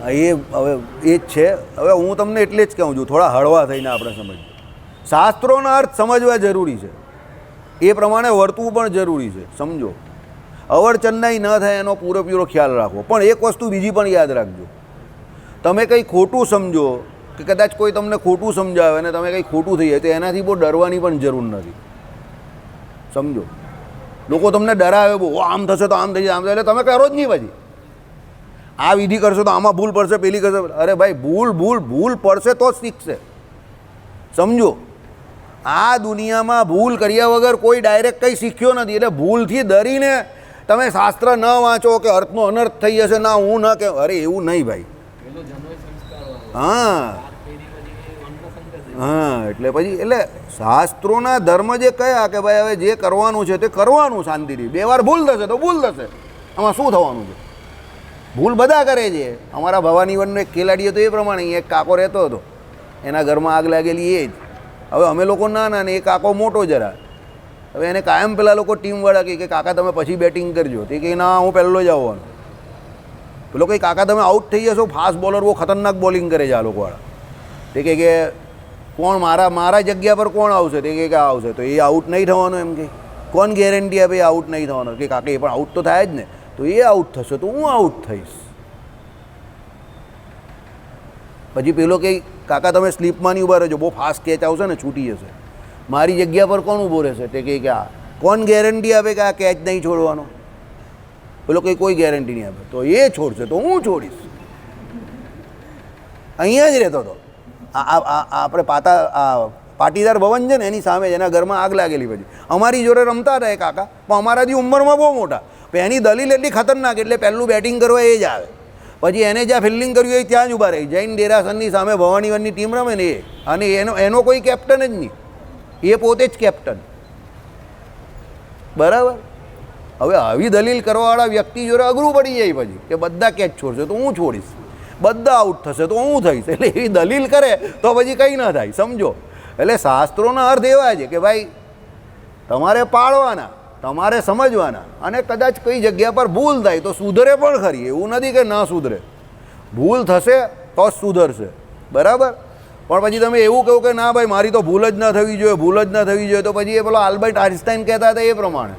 એ હવે એ જ છે. હવે હું તમને એટલે જ કહું છું, થોડા હળવા થઈને આપણે સમજીએ. શાસ્ત્રોના અર્થ સમજવા જરૂરી છે, એ પ્રમાણે વર્તવું પણ જરૂરી છે. સમજો? અવરચંદાઈ ન થાય એનો પૂરેપૂરો ખ્યાલ રાખવો. પણ એક વસ્તુ બીજી પણ યાદ રાખજો, તમે કંઈ ખોટું સમજો કે કદાચ કોઈ તમને ખોટું સમજાવે અને તમે કંઈ ખોટું થઈ જાય તો એનાથી બહુ ડરવાની પણ જરૂર નથી. સમજો? લોકો તમને ડરાવે બહુ, આમ થશે તો આમ થઈ જાય, આમ થાય, એટલે તમે કરો જ નહીં. પછી આ વિધિ કરશો તો આમાં ભૂલ પડશે, પેલી કરશે. અરે ભાઈ ભૂલ પડશે તો જ શીખશે. સમજો? આ દુનિયામાં ભૂલ કર્યા વગર કોઈ ડાયરેક્ટ કંઈ શીખ્યો નથી. એટલે ભૂલથી ડરીને તમે શાસ્ત્ર ન વાંચો કે અર્થનો અનર્થ થઈ જશે, ના હું ન કે, અરે એવું નહીં ભાઈ. હા, એટલે પછી એટલે શાસ્ત્રોના ધર્મ જે કયા કે ભાઈ હવે જે કરવાનું છે તે કરવાનું શાંતિથી. બે વાર ભૂલ થશે તો ભૂલ થશે, આમાં શું થવાનું છે? ભૂલ બધા કરે છે. અમારા ભવાની વનનો એક ખેલાડી હતો એ પ્રમાણે એક કાકો રહેતો હતો, એના ઘરમાં આગ લાગેલી એ જ. હવે અમે લોકો નાના ને એ કાકો મોટો જરા. હવે એને કાયમ પેલા લોકો ટીમવાળા કહે કે કાકા તમે પછી બેટિંગ કરજો. તે કહે ના હું પહેલો જ આવવાનો. પેલો કંઈ કાકા તમે આઉટ થઈ જશો, ફાસ્ટ બોલર બહુ ખતરનાક બોલિંગ કરે છે આ લોકોવાળા. તે કહે કે કોણ મારા જગ્યા પર કોણ આવશે? તે કહે કે આવશે. તો એ આઉટ નહીં થવાનો એમ કે કોણ ગેરંટી આપે એ આઉટ નહીં થવાનો? કે કાકા એ પણ આઉટ તો થાય જ ને. તો એ આઉટ થશે તો હું આઉટ થઈશ. પછી પેલો કંઈ કાકા તમે સ્લીપમાં નહીં ઊભા રહેજો, બહુ ફાસ્ટ કેચ આવશે ને છૂટી જશે. મારી જગ્યા પર કોણ ઊભો રહેશે? તે કહે કે આ કોણ ગેરંટી આપે કે આ કેચ નહીં છોડવાનો? પેલો કંઈ કોઈ ગેરંટી નહીં આપે. તો એ છોડશે તો હું છોડીશ. અહીંયા જ રહેતો હતો. આપણે પાટીદાર ભવન છે ને એની સામે જ, એના ઘરમાં આગ લાગેલી. પછી અમારી જોડે રમતા હતા એ કાકા, પણ અમારાથી ઉંમરમાં બહુ મોટા. પણ એની દલીલ એટલી ખતરનાક, એટલે પહેલું બેટિંગ કરવા એ જ આવે. પછી એને જ્યાં ફિલ્ડિંગ કર્યું હોય ત્યાં જ ઊભા રહી. જૈન દેરાસરની સામે ભવાનીવનની ટીમ રમે ને એ, અને એનો કોઈ કેપ્ટન જ નહીં, એ પોતે જ કેપ્ટન. બરાબર. હવે આવી દલીલ કરવાવાળા વ્યક્તિ જોડે અઘરું પડી જાય પછી કે બધા કેચ છોડશે તો હું છોડીશ, બધા આઉટ થશે તો હું થઈશ. એટલે એવી દલીલ કરે તો પછી કંઈ ન થાય, સમજો. એટલે શાસ્ત્રોના અર્થ એવા છે કે ભાઈ તમારે પાળવાના, તમારે સમજવાના, અને કદાચ કઈ જગ્યા પર ભૂલ થાય તો સુધરે પણ ખરી, એવું નથી કે ના સુધરે. ભૂલ થશે તો જ સુધરશે. બરાબર. પણ પછી તમે એવું કહો કે ના ભાઈ મારી તો ભૂલ જ ના થવી જોઈએ, ભૂલ જ ના થવી જોઈએ, તો પછી એ પેલો આલ્બર્ટ આઇન્સ્ટાઈન કહેતા હતા એ પ્રમાણે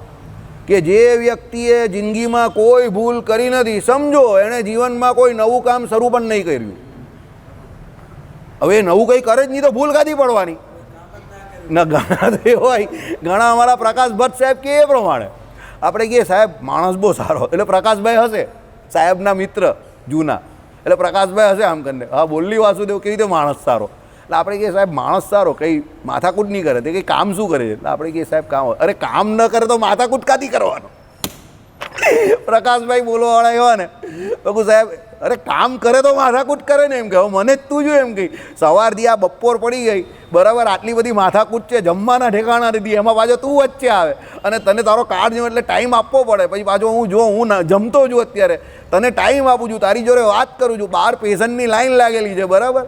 કે જે વ્યક્તિએ જિંદગીમાં કોઈ ભૂલ કરી નથી, સમજો એણે જીવનમાં કોઈ નવું કામ શરૂ પણ નહીં કર્યું. હવે નવું કંઈ કરે જ નહીં તો ભૂલ કાઢી પડવાની ના. ઘણા તો એ હોય, ઘણા અમારા પ્રકાશ ભટ્ટ સાહેબ કે એ પ્રમાણે આપણે કહીએ સાહેબ માણસ બહુ સારો, એટલે પ્રકાશભાઈ હશે સાહેબના મિત્ર જૂના, એટલે પ્રકાશભાઈ હશે આમ કરીને હા બોલલી વાસુદેવ કેવી રીતે માણસ સારો, એટલે આપણે કહીએ સાહેબ માણસ સારો કંઈ માથાકૂટ નહીં કરે, તે કંઈ કામ શું કરે છે, એટલે આપણે કહીએ સાહેબ કામ. અરે કામ ન કરે તો માથાકૂટ કાથી કરવાનો. પ્રકાશભાઈ બોલવાવાળા એવા ને તો સાહેબ અરે કામ કરે તો માથાકૂટ કરે ને, એમ કે મને જ તું જો એમ કહી સવારથી આ બપોર પડી ગઈ બરાબર, આટલી બધી માથાકૂટ છે, જમવાના ઠેકાણા નથી, એમાં પાછો તું વચ્ચે આવે અને તને તારો કાર્ડ જો એટલે ટાઈમ આપવો પડે. પછી પાછો હું જમતો છું અત્યારે, તને ટાઈમ આપું છું, તારી જોડે વાત કરું છું, બહાર પેશન્ટની લાઈન લાગેલી છે બરાબર,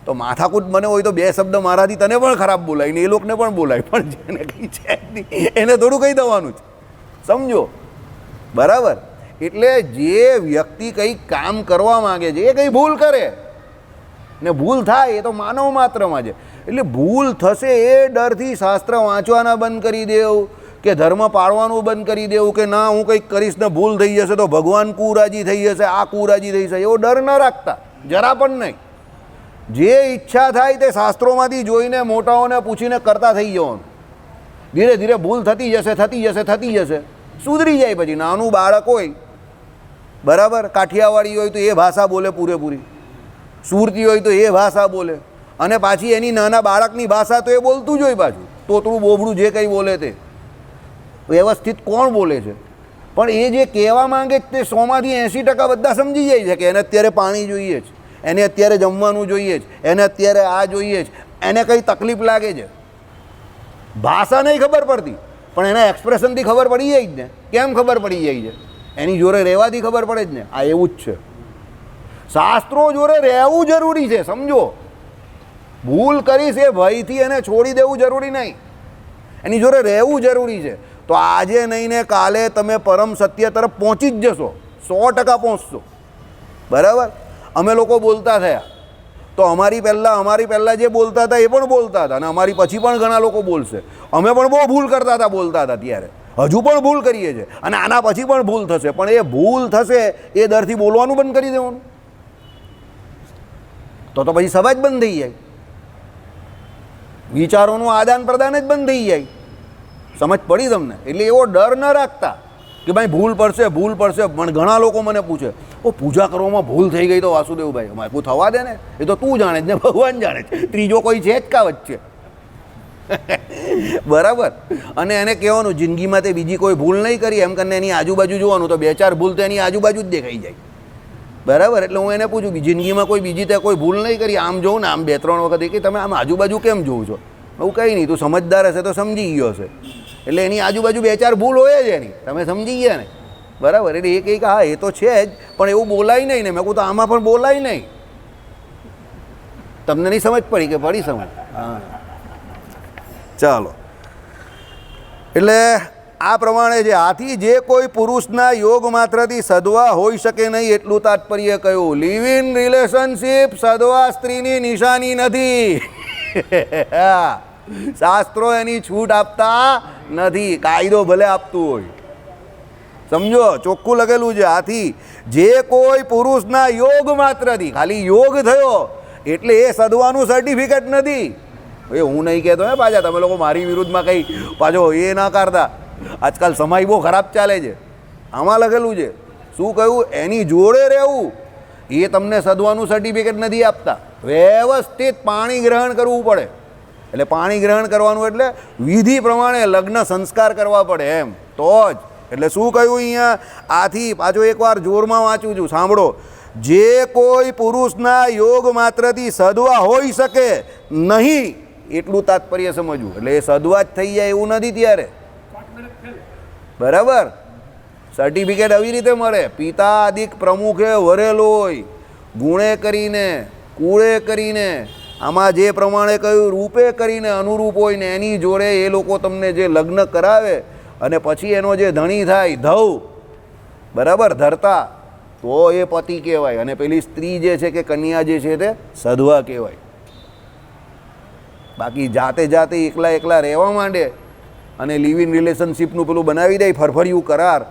તો માથાકૂટ મને હોય તો બે શબ્દ મારાથી તને પણ ખરાબ બોલાય ને એ લોકોને પણ બોલાય, પણ જેને કંઈ છે નહીં એને થોડું કહી દેવાનું છે, સમજો. બરાબર. એટલે જે વ્યક્તિ કંઈક કામ કરવા માગે છે એ કંઈ ભૂલ કરે ને ભૂલ થાય એ તો માનવ માત્રમાં છે. એટલે ભૂલ થશે એ ડરથી શાસ્ત્ર વાંચવાના બંધ કરી દેવું કે ધર્મ પાળવાનું બંધ કરી દેવું કે ના હું કંઈક કરીશ ને ભૂલ થઈ જશે તો ભગવાન કુરાજી થઈ જશે, આ કુરાજી થઈ જશે, એવો ડર ન રાખતા જરા પણ નહીં. જે ઈચ્છા થાય તે શાસ્ત્રોમાંથી જોઈને મોટાઓને પૂછીને કરતા થઈ જવાનું. ધીરે ધીરે ભૂલ થતી જશે થતી જશે થતી જશે, સુધરી જાય. પછી નાનું બાળક હોય બરાબર, કાઠિયાવાડી હોય તો એ ભાષા બોલે પૂરેપૂરી, સુરતી હોય તો એ ભાષા બોલે, અને પાછી એની નાના બાળકની ભાષા તો એ બોલતું જ હોય પાછું, તોતરું બોબડું જે કંઈ બોલે તે વ્યવસ્થિત કોણ બોલે છે. પણ એ જે કહેવા માંગે તે 100માંથી 80% બધા સમજી જાય છે કે એને અત્યારે પાણી જોઈએ છે, એને અત્યારે જમવાનું જોઈએ છે, એને અત્યારે આ જોઈએ છે, એને કંઈ તકલીફ લાગે છે. ભાષા નહીં ખબર પડતી પણ એના એક્સપ્રેશનથી ખબર પડી જાય જ ને. કેમ ખબર પડી જાય છે? એની જોડે રહેવાથી ખબર પડે જ ને. આ એવું જ છે, શાસ્ત્રો જોડે રહેવું જરૂરી છે, સમજો. ભૂલ કરીશ એ ભયથી એને છોડી દેવું જરૂરી નહીં, એની જોડે રહેવું જરૂરી છે. તો આજે નહીં ને કાલે તમે પરમ સત્ય તરફ પહોંચી જ જશો, 100% પહોંચશો. બરાબર. અમે લોકો બોલતા થયા તો અમારી પહેલાં જે બોલતા હતા એ પણ બોલતા હતા, અને અમારી પછી પણ ઘણા લોકો બોલશે. અમે પણ બહુ ભૂલ કરતા હતા બોલતા હતા ત્યારે, હજુ પણ ભૂલ કરીએ છીએ, અને આના પછી પણ ભૂલ થશે. પણ એ ભૂલ થશે એ ડરથી બોલવાનું બંધ કરી દેવાનું, તો પછી સભા જ બંધ થઈ જાય, વિચારોનું આદાન પ્રદાન જ બંધ થઈ જાય. સમજ પડી તમને? એટલે એવો ડર ન રાખતા કે ભાઈ ભૂલ પડશે ભૂલ પડશે. પણ ઘણા લોકો મને પૂછે ઓ પૂજા કરવામાં ભૂલ થઈ ગઈ તો વાસુદેવભાઈ અમારે કોઈ થવા દે ને, એ તો તું જાણે જ ને ભગવાન જાણે છે, ત્રીજો કોઈ છે જ કા વચ્ચે. બરાબર. અને એને કહેવાનું જિંદગીમાં તે બીજી કોઈ ભૂલ નહીં કરી એમ કરીને એની આજુબાજુ જોવાનું, તો 2-4 ભૂલ તો એની આજુબાજુ જ દેખાઈ જાય. બરાબર. એટલે હું એને પૂછું જિંદગીમાં કોઈ બીજી તે કોઈ ભૂલ નહીં કરી, આમ જોઉં ને આમ 2-3 વખત કે તમે આમ આજુબાજુ કેમ જોઉં છો? એવું કંઈ નહીં, તું સમજદાર હશે તો સમજી ગયો હશે. એટલે એની આજુબાજુ 2-4 ભૂલ હોય જ એની, તમે સમજી ગયા ને. બરાબર. એટલે એ કહે કે હા એ તો છે જ, પણ એવું બોલાય નહીં ને. મેં કહું તો આમાં પણ બોલાય નહીં. તમને નહીં સમજ પડી કે પડી સમજ? હા ચાલો. એટલે આ પ્રમાણે છે. આથી જે કોઈ પુરુષના યોગ માત્રથી સદવા હોઈ શકે નહીં એટલું તાત્પર્ય કહ્યું. લિવ ઇન રિલેશનશીપ સદવા સ્ત્રીની નિશાની નથી. શાસ્ત્રો એની છૂટ આપતા નથી, કાયદો ભલે આપતું હોય. સમજો, ચોખ્ખું લખેલું છે. આથી જે કોઈ પુરુષના યોગ માત્રથી, ખાલી યોગ થયો એટલે એ સદવાનું સર્ટિફિકેટ નથી. એ હું નહીં કહેતો હે, પાછા તમે લોકો મારી વિરુદ્ધમાં કંઈ પાછો એ ના કરતા. આજકાલ સમય બહુ ખરાબ ચાલે છે. આમાં લખેલું છે શું કહ્યું? એની જોડે રહેવું એ તમને સદવાનું સર્ટિફિકેટ નથી આપતા. વ્યવસ્થિત પાણી ગ્રહણ કરવું પડે. એટલે પાણી ગ્રહણ કરવાનું એટલે વિધિ પ્રમાણે લગ્ન સંસ્કાર કરવા પડે એમ તો જ. એટલે શું કહ્યું અહીંયા? આથી પાછો એકવાર જોરમાં વાંચું છું, સાંભળો. જે કોઈ પુરુષના યોગ માત્રથી સદવા હોઈ શકે નહીં, એટલું તાત્પર્ય સમજવું. એટલે એ સદવા જ થઈ જાય એવું નથી ત્યારે, બરાબર? સર્ટિફિકેટ આવી રીતે મળે. પિતા આદિક પ્રમુખે વરેલો હોય, ગુણે કરીને, કુળે કરીને, આમાં જે પ્રમાણે કહ્યું રૂપે કરીને અનુરૂપ હોય ને એની જોડે એ લોકો તમને જે લગ્ન કરાવે અને પછી એનો જે ધણી થાય ધવ, બરાબર, ધરતા, તો એ પતિ કહેવાય. અને પેલી સ્ત્રી જે છે કે કન્યા જે છે તે સધવા કહેવાય. બાકી જાતે જાતે એકલા એકલા રહેવા માંડે અને લિવ ઇન રિલેશનશીપનું પેલું બનાવી દે ફરફરિયું કરાર,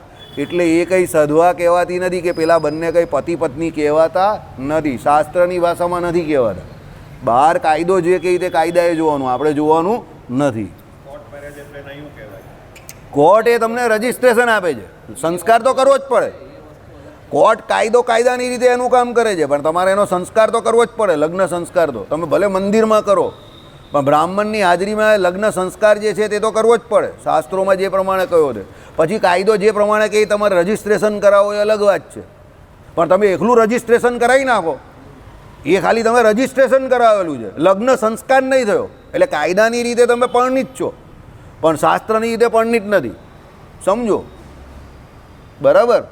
એટલે એ કંઈ સધવા કહેવાતી નથી કે પેલા બંને કંઈ પતિ પત્ની કહેવાતા નથી. શાસ્ત્રની ભાષામાં નથી કહેવાતા. બહાર કાયદો જે કહે તે કાયદાએ જોવાનું, આપણે જોવાનું નથી. કોર્ટ એ તમને રજિસ્ટ્રેશન આપે છે, સંસ્કાર તો કરવો જ પડે. કોર્ટ કાયદાની રીતે એનું કામ કરે છે, પણ તમારે એનો સંસ્કાર તો કરવો જ પડે. લગ્ન સંસ્કાર તો તમે ભલે મંદિરમાં કરો, પણ બ્રાહ્મણની હાજરીમાં લગ્ન સંસ્કાર જે છે તે તો કરવો જ પડે, શાસ્ત્રોમાં જે પ્રમાણે કહ્યો છે. પછી કાયદો જે પ્રમાણે કહે તમારે રજિસ્ટ્રેશન કરાવો એ અલગ વાત છે, પણ તમે એકલું રજિસ્ટ્રેશન કરાવી નાખો, એ ખાલી તમે રજિસ્ટ્રેશન કરાવેલું છે, લગ્ન સંસ્કાર નહીં થયો. એટલે કાયદાની રીતે તમે પરણિત છો, પણ શાસ્ત્રની રીતે પરણિત નથી. સમજો, બરાબર?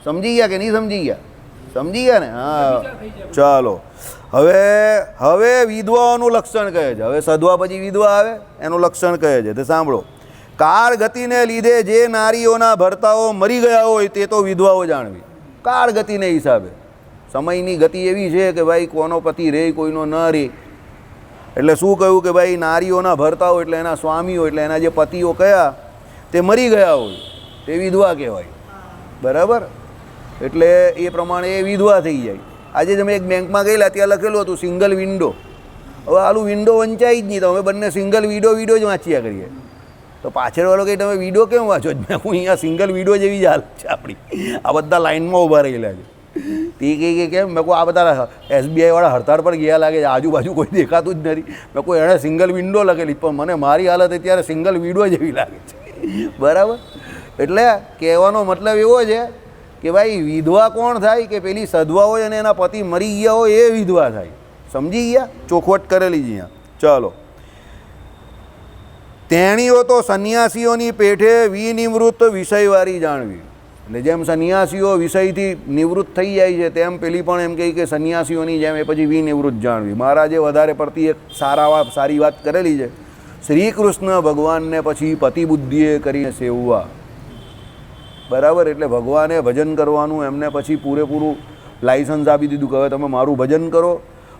સમજી ગયા કે નહીં સમજી ગયા? સમજી ગયા ને? હા, ચાલો. હવે વિધવાઓનું લક્ષણ કહે છે. હવે સધવા પછી વિધવા આવે, એનું લક્ષણ કહે છે તે સાંભળો. કાળ ગતિને લીધે જે નારીઓના ભર્તાઓ મરી ગયા હોય તે તો વિધવાઓ જાણવી. કાળ ગતિને હિસાબે સમયની ગતિ એવી છે કે ભાઈ કોનો પતિ રહે કોઈનો ન રહે. એટલે શું કહ્યું કે ભાઈ નારીઓના ભર્તાઓ એટલે એના સ્વામીઓ, એટલે એના જે પતિઓ કયા તે મરી ગયા હોય તે વિધવા કહેવાય, બરાબર? એટલે એ પ્રમાણે એ વિધવા થઈ જાય. આજે તમે એક બેંકમાં ગયેલા, ત્યાં લખેલું હતું સિંગલ વિન્ડો. હવે આલું વિન્ડો વંચાઈ જ નહીં, તો અમે બંને સિંગલ વિડો જ વાંચ્યા કરીએ. તો પાછળવાળો કંઈ તમે વિડો કેમ વાંચો? મેં હું અહીંયા સિંગલ વિડો જેવી જ હાલત છે આપણી. આ બધા લાઇનમાં ઊભા રહેલા છે. તે કહે કે કેમ? મેં કહું આ બધા SBI-વાળા હડતાળ પર ગયા લાગે છે, આજુબાજુ કોઈ દેખાતું જ નથી. મેં કહું એણે સિંગલ વિન્ડો લખેલી, પણ મને મારી હાલત અત્યારે સિંગલ વિડો જેવી લાગે છે, બરાબર? એટલે કહેવાનો મતલબ એવો છે કે ભાઈ વિધવા કોણ થાય કે પેલી સધવા હોય અને એના પતિ મરી ગયા હોય એ વિધવા થાય. સમજી ગયા? ચોખવટ કરેલી છે અહીંયા. ચાલો. તેણીઓ તો સંન્યાસીઓની પેઠે વિનિવૃત્ત વિષયવાળી જાણવી. એટલે જેમ સંન્યાસીઓ વિષયથી નિવૃત્ત થઈ જાય છે, તેમ પેલી પણ એમ કહે કે સંન્યાસીઓની જેમ એ પછી વિનિવૃત્ત જાણવી. મહારાજે વધારે પડતી એક સારી વાત કરેલી છે. શ્રી કૃષ્ણ ભગવાનને પછી પતિબુદ્ધિએ કરીને સેવવા, બરાબર? એટલે ભગવાને ભજન કરવાનું એમને પછી પૂરેપૂરું લાઇસન્સ આપી દીધું કે હવે તમે મારું ભજન કરો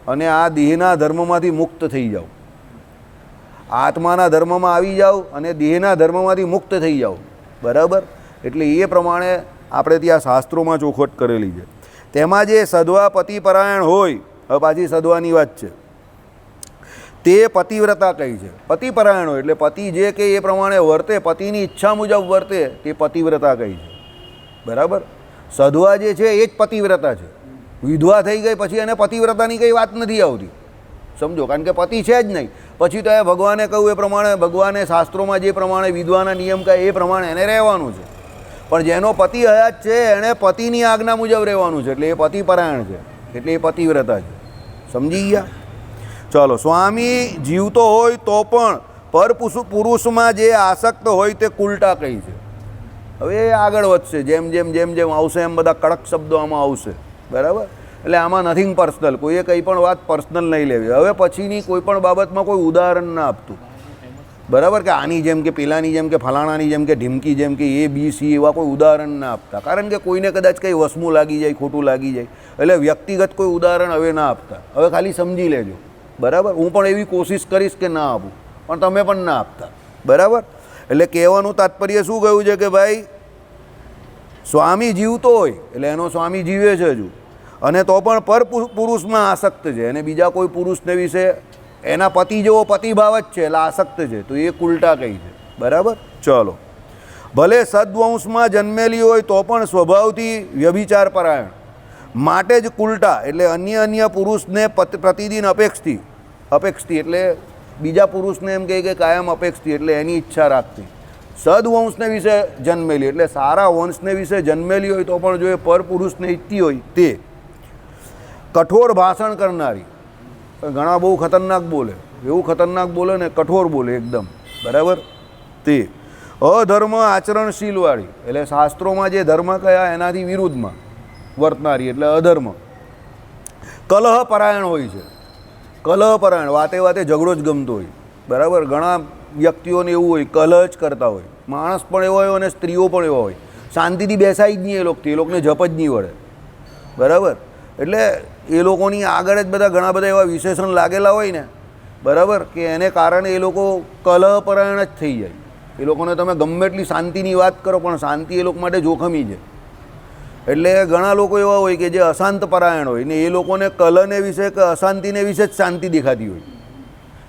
અને આ દેહના ધર્મમાંથી મુક્ત થઈ જાઓ, આત્માના ધર્મમાં આવી જાઓ અને દેહના ધર્મમાંથી મુક્ત થઈ જાઓ, બરાબર? એટલે એ પ્રમાણે આપણે ત્યાં શાસ્ત્રોમાં ચોખવટ કરેલી છે. તેમાં જે સધવા પતિપરાયણ હોય, હવે પાછી સધવાની વાત છે, તે પતિવ્રતા કહી છે. પતિપરાયણ હોય એટલે પતિ જે કે એ પ્રમાણે વર્તે, પતિની ઈચ્છા મુજબ વર્તે, તે પતિવ્રતા કહી છે, બરાબર? સધવા જે છે એ જ પતિવ્રતા છે. વિધવા થઈ ગઈ પછી એને પતિવ્રતાની કંઈ વાત નથી આવતી, સમજો, કારણ કે પતિ છે જ નહીં. પછી તો એ ભગવાને કહ્યું એ પ્રમાણે, ભગવાને શાસ્ત્રોમાં જે પ્રમાણે વિધવાના નિયમ કહે એ પ્રમાણે એને રહેવાનું છે. પણ જેનો પતિ હયાત છે એણે પતિની આજ્ઞા મુજબ રહેવાનું છે, એટલે એ પતિપરાયણ છે, એટલે એ પતિવ્રતા છે. સમજી ગયા? ચાલો. સ્વામી જીવતો હોય તો પણ પર પુરુષમાં જે આસક્ત હોય તે કુલટા કહી છે. હવે આગળ વધશે, જેમ જેમ જેમ જેમ આવશે એમ બધા કડક શબ્દો આમાં આવશે, બરાબર? એટલે આમાં નથિંગ પર્સનલ, કોઈએ કંઈ પણ વાત પર્સનલ નહીં લેવી. હવે પછીની કોઈ પણ બાબતમાં કોઈ ઉદાહરણ ના આપતું, બરાબર? કે આની જેમ કે પેલાની જેમ કે ફલાણાની જેમ કે ઢીમકી જેમ કે ABC એવા કોઈ ઉદાહરણ ના આપતા, કારણ કે કોઈને કદાચ કંઈ વસમું લાગી જાય, ખોટું લાગી જાય, એટલે વ્યક્તિગત કોઈ ઉદાહરણ હવે ના આપતા. હવે ખાલી સમજી લેજો, બરાબર? હું પણ એવી કોશિશ કરીશ કે ના આપું, પણ તમે પણ ના આપતા, બરાબર? એટલે કહેવાનું તાત્પર્ય શું કહ્યું છે કે ભાઈ સ્વામી જીવતો હોય એટલે એનો સ્વામી જીવે છે હજુ, અને તો પણ પર પુરુષમાં આસક્ત છે, અને બીજા કોઈ પુરુષને વિશે એના પતિ જેવો પતિભાવ જ છે એટલે આસક્ત છે, તો એ કુલટા કહી છે, બરાબર? ચલો. ભલે સદવંશમાં જન્મેલી હોય તો પણ સ્વભાવથી વ્યભિચાર પરાયણ, માટે જ કુલટા. એટલે અન્ય પુરુષને પ્રતિદિન અપેક્ષથી એટલે બીજા પુરુષને એમ કહે કે કાયમ અપેક્ષથી, એટલે એની ઈચ્છા રાખતી. સદવંશને વિશે જન્મેલી એટલે સારા વંશને વિશે જન્મેલી હોય તો પણ જો એ પર પુરુષને ઈચ્છતી હોય તે કઠોર ભાષણ કરનારી, ઘણા બહુ ખતરનાક બોલે, એવું ખતરનાક બોલે ને કઠોર બોલે એકદમ, બરાબર. તે અધર્મ આચરણશીલવાળી, એટલે શાસ્ત્રોમાં જે ધર્મ કયા એનાથી વિરુદ્ધમાં વર્તનારી એટલે અધર્મ. કલહ પરાયણ હોય છે, કલહ પરાયણ, વાતે વાતે ઝઘડો જ ગમતો હોય, બરાબર. ઘણા વ્યક્તિઓને એવું હોય, કલહ જ કરતા હોય, માણસ પણ એવો હોય અને સ્ત્રીઓ પણ એવા હોય, શાંતિથી બેસાય જ નહીં એ લોકોને જપ જ નહીં વળે, બરાબર. એટલે એ લોકોની આગળ જ બધા ઘણા બધા એવા વિશેષણ લાગેલા હોય ને, બરાબર, કે એને કારણે એ લોકો કલહપરાયણ જ થઈ જાય. એ લોકોને તમે ગમે એટલી શાંતિની વાત કરો પણ શાંતિ એ લોકો માટે જોખમી છે. એટલે ઘણા લોકો એવા હોય કે જે અશાંત પરાયણ હોય ને એ લોકોને કલહને વિશે કે અશાંતિને વિશે જ શાંતિ દેખાતી હોય.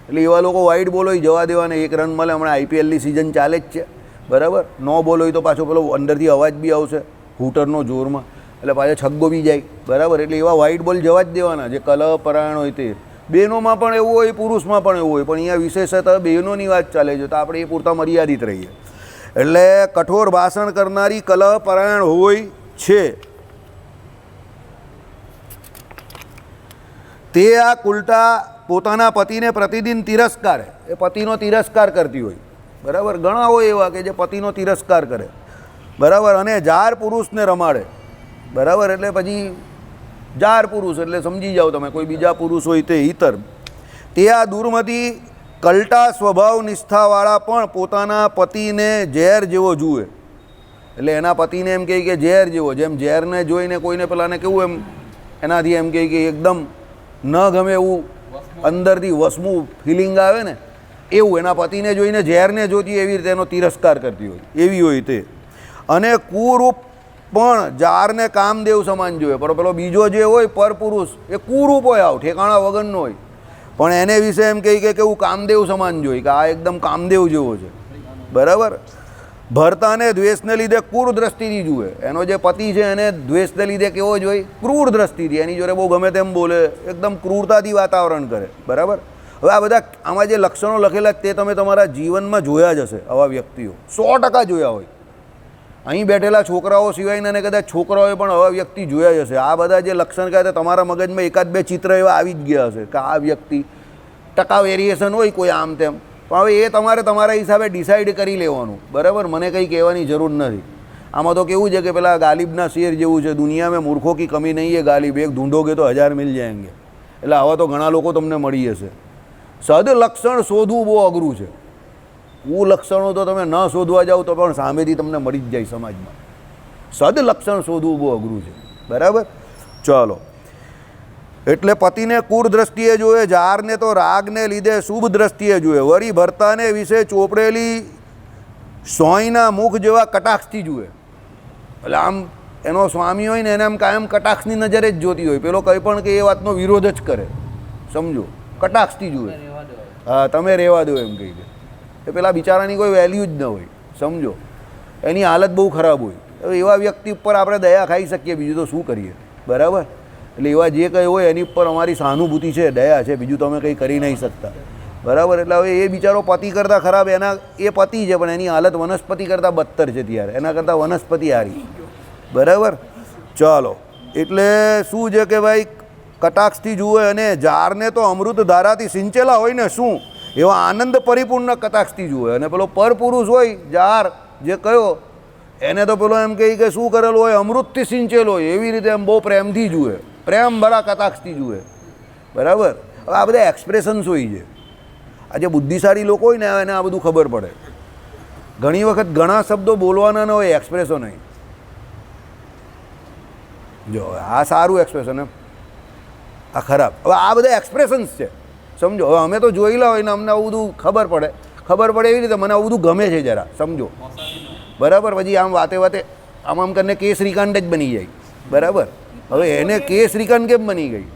એટલે એવા લોકો વાઇડ બોલો જવા દેવાને, એક રન મળે. હમણાં આઈપીએલની સિઝન ચાલે જ છે, બરાબર. નો બોલ હોય તો પાછો પેલો અંદરથી અવાજ બી આવશે હૂટરનો જોરમાં, એટલે પાછો છગ્ગો બી જાય, બરાબર. એટલે એવા વાઇડ બોલ જવા જ દેવાના જે કલહ પરાયણ હોય તે. બહેનોમાં પણ એવું હોય, પુરુષમાં પણ એવું હોય, પણ અહીંયા વિશેષતઃ બહેનોની વાત ચાલે છે તો આપણે એ પૂરતા મર્યાદિત રહીએ. એટલે કઠોર ભાષણ કરનારી કલહ પરાયણ હોય છે. તે આ કુલટા પોતાના પતિને પ્રતિદિન તિરસ્કારે, એ પતિનો તિરસ્કાર કરતી હોય, બરાબર. ઘણા હોય એવા કે જે પતિનો તિરસ્કાર કરે, બરાબર, અને જાર પુરુષને રમાડે, બરાબર. એટલે પછી જાર પુરુષ એટલે સમજી જાઓ તમે, કોઈ બીજા પુરુષ હોય તે ઇતર. તે આ દુર્મતી કલટા સ્વભાવ નિષ્ઠાવાળા પણ પોતાના પતિને ઝેર જેવો જુએ. એટલે એના પતિને એમ કહે કે ઝેર જેવો, જેમ ઝેરને જોઈને કોઈને પેલાને કેવું એમ એનાથી એમ કહે કે એકદમ ન ગમે એવું અંદરથી વસમું ફિલિંગ આવે ને, એવું એના પતિને જોઈને ઝેરને જોતી એવી રીતે એનો તિરસ્કાર કરતી હોય, એવી હોય તે. અને કુરૂપ પણ જારને કામદેવ સમાન જોઈએ. પણ પેલો બીજો જે હોય પરપુરુષ એ કુરૂપ હોય, આવ ઠેકાણા વગરનો હોય, પણ એને વિશે એમ કહી કે કેવું કામદેવ સમાન જોઈએ, કે આ એકદમ કામદેવ જેવો છે, બરાબર. ભરતાને દ્વેષને લીધે ક્રૂર દ્રષ્ટિથી જુએ. એનો જે પતિ છે એને દ્વેષને લીધે કેવો જ હોય, ક્રૂર દ્રષ્ટિથી, એની જોડે બહુ ગમે તેમ બોલે, એકદમ ક્રૂરતાથી વાતાવરણ કરે, બરાબર. હવે આ બધા આમાં જે લક્ષણો લખેલા તે તમે તમારા જીવનમાં જોયા જ હશે. આવા વ્યક્તિઓ 100% જોયા હોય. અહીં બેઠેલા છોકરાઓ સિવાયના ને કદાચ છોકરાઓએ પણ આવા વ્યક્તિ જોયા જ હશે. આ બધા જે લક્ષણ કહે તમારા મગજમાં એકાદ બે ચિત્ર એવા આવી જ ગયા હશે કે આ વ્યક્તિ ટકા વેરિએશન હોય કોઈ આમ તેમ, પણ હવે એ તમારે તમારા હિસાબે ડિસાઇડ કરી લેવાનું, બરાબર. મને કંઈ કહેવાની જરૂર નથી. આમાં તો કેવું છે કે પેલા ગાલિબના શેર જેવું છે, દુનિયા મેં મૂર્ખો કી કમી નહીં है ગાલિબ, એક ઢૂંઢોગે તો 1000 મિલ જાયંગે. એટલે આવા તો ઘણા લોકો તમને મળી જશે. સદ લક્ષણ શોધવું બહુ અઘરું છે. લક્ષણો તો તમે ન શોધવા જાઓ તો પણ સામેથી તમને મળી જ જાય સમાજમાં. સદ લક્ષણ શોધવું બહુ અઘરું છે, બરાબર. ચાલો, એટલે પતિને કુર દ્રષ્ટિએ જોઈએ, જારને તો રાગને લીધે શુભ દ્રષ્ટિએ જોઈએ. વળી ભરતાને વિશે ચોપડેલી સોયના મુખ જેવા કટાક્ષથી જુએ. એટલે આમ એનો સ્વામી હોય ને એને આમ કાયમ કટાક્ષની નજરે જ જોતી હોય. પેલો કંઈ પણ કે એ વાતનો વિરોધ જ કરે, સમજો, કટાક્ષથી જુએ. હા, તમે રહેવા દો એમ કહી દે. એ પેલા બિચારાની કોઈ વેલ્યુ જ ન હોય, સમજો, એની હાલત બહુ ખરાબ હોય. હવે એવા વ્યક્તિ ઉપર આપણે દયા ખાઈ શકીએ, બીજું તો શું કરીએ, બરાબર. એટલે એવા જે કંઈ હોય એની ઉપર અમારી સહાનુભૂતિ છે, દયા છે, બીજું તમે કંઈ કરી નહીં શકતા, બરાબર. એટલે હવે એ બિચારો પતિ કરતાં ખરાબ, એના એ પતિ છે પણ એની હાલત વનસ્પતિ કરતાં બદતર છે ત્યારે, એના કરતાં વનસ્પતિ હારી, બરાબર. ચાલો, એટલે શું છે કે ભાઈ કટાક્ષથી જુએ અને જારને તો અમૃત ધારાથી સિંચેલા હોય ને શું એવા આનંદ પરિપૂર્ણ કટાક્ષથી જુએ. અને પેલો પરપુરુષ હોય જાર જે કયો એને તો પેલો એમ કહે કે શું કરેલું હોય, અમૃતથી સિંચેલો હોય એવી રીતે એમ બહુ પ્રેમથી જુએ, પ્રેમ ભરા કટાક્ષથી જુએ, બરાબર. હવે આ બધા એક્સપ્રેશન્સ હોય છે. આ જે બુદ્ધિશાળી લોકો હોય ને એને આ બધું ખબર પડે. ઘણી વખત ઘણા શબ્દો બોલવાના ન હોય, એક્સપ્રેશન હોય. જો આ સારું એક્સપ્રેશન, એમ આ ખરાબ. હવે આ બધા એક્સપ્રેશન્સ છે, સમજો. હવે અમે તો જોયેલા હોય ને અમને આવું બધું ખબર પડે એવી રીતે મને આવું બધું ગમે છે જરા, સમજો, બરાબર. પછી આમ વાતે આમ કરીને કે શ્રીકાંત જ બની જાય, બરાબર. હવે એને કે શ્રીકાંત કેમ બની ગઈ,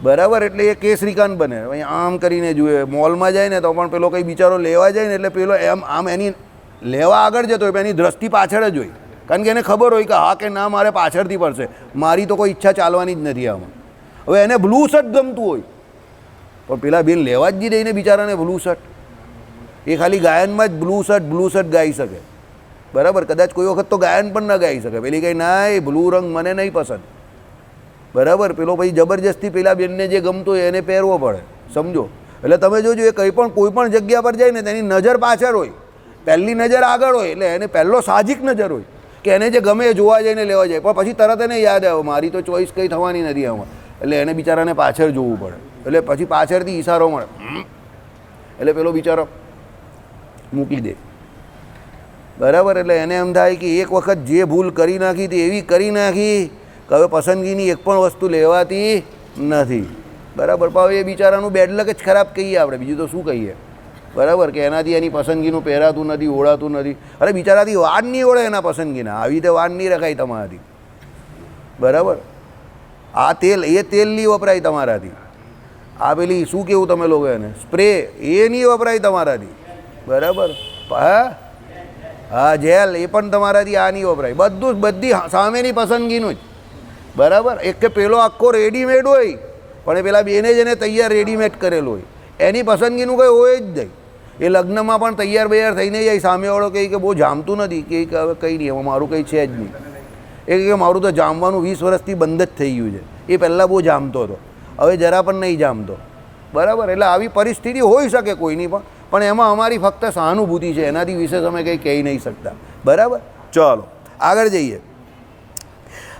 બરાબર. એટલે એ કે શ્રીકાંત બને. આમ કરીને જુએ, મોલમાં જાય ને તો પણ પેલો કંઈ બિચારો લેવા જાય ને એટલે પેલો એમ આમ એની લેવા આગળ જતો હોય, એની દ્રષ્ટિ પાછળ જ હોય, કારણ કે એને ખબર હોય કે હા કે ના મારે પાછળથી પડશે, મારી તો કોઈ ઈચ્છા ચાલવાની જ નથી આમાં. હવે એને બ્લુ શર્ટ ગમતું હોય પણ પેલા બેન લેવા જ દઈને બિચારાને બ્લુ શર્ટ, એ ખાલી ગાયનમાં જ બ્લુ શર્ટ ગાઈ શકે, બરાબર. કદાચ કોઈ વખત તો ગાયન પણ ન ગાઈ શકે. પેલી કંઈ ના એ બ્લુ રંગ મને નહીં પસંદ, બરાબર. પેલો પછી જબરજસ્તી પેલા બેનને જે ગમતો હોય એને પહેરવો પડે, સમજો. એટલે તમે જોજો એ કંઈ પણ કોઈ પણ જગ્યા પર જાય ને તેની નજર પાછળ હોય, પહેલી નજર આગળ હોય, એટલે એને પહેલો સાહજિક નજર હોય કે એને જે ગમે એ જોવા જઈને લેવા જાય, પણ પછી તરત એને યાદ આવે મારી તો ચોઈસ કંઈ થવાની નથી આમાં, એટલે એને બિચારાને પાછળ જોવું પડે. એટલે પછી પાછળથી ઈશારો મળે, એટલે પેલો બિચારો મૂકી દે, બરાબર. એટલે એને એમ થાય કે એક વખત જે ભૂલ કરી નાખી હતી એવી કરી નાખી કે હવે પસંદગીની એક પણ વસ્તુ લેવાતી નથી, બરાબર. પણ એ બિચારાનું બેડલક જ ખરાબ કહીએ આપણે, બીજું તો શું કહીએ, બરાબર. કે એનાથી એની પસંદગીનું પહેરાતું નથી, ઓળાતું નથી. અરે બિચારાથી વાડ નહીં ઓળે એના પસંદગીના, આવી રીતે વાડ નહીં રખાય તમારાથી, બરાબર. આ તેલ એ તેલ નહીં વપરાય તમારાથી, આ પેલી શું કેવું તમે લોકો એને સ્પ્રે એ નહીં વપરાય તમારાથી, બરાબર. હા જેલ એ પણ તમારાથી આ નહીં વપરાય, બધું જ બધી સામેની પસંદગીનું જ, બરાબર. એક કે પેલો આખો રેડીમેડ હોય પણ એ પેલા બેને જ એને તૈયાર રેડીમેડ કરેલું હોય, એની પસંદગીનું કંઈ હોય જ નહીં. એ લગ્નમાં પણ તૈયાર બૈયાર થઈને જાય, સામેવાળો કહે કે બહુ જામતું નથી, કે હવે કંઈ નહીં, હવે મારું કંઈ છે જ નહીં. એ કે મારું તો જામવાનું 20 વર્ષથી બંધ જ થઈ ગયું છે, એ પહેલાં બહુ જામતો હતો, હવે જરા પણ નહીં જામતો, બરાબર. એટલે આવી પરિસ્થિતિ હોઈ શકે કોઈની પણ એમાં અમારી ફક્ત સહાનુભૂતિ છે, એનાથી વિશેષ અમે કંઈ કહી નહીં શકતા, બરાબર. ચાલો આગળ જઈએ.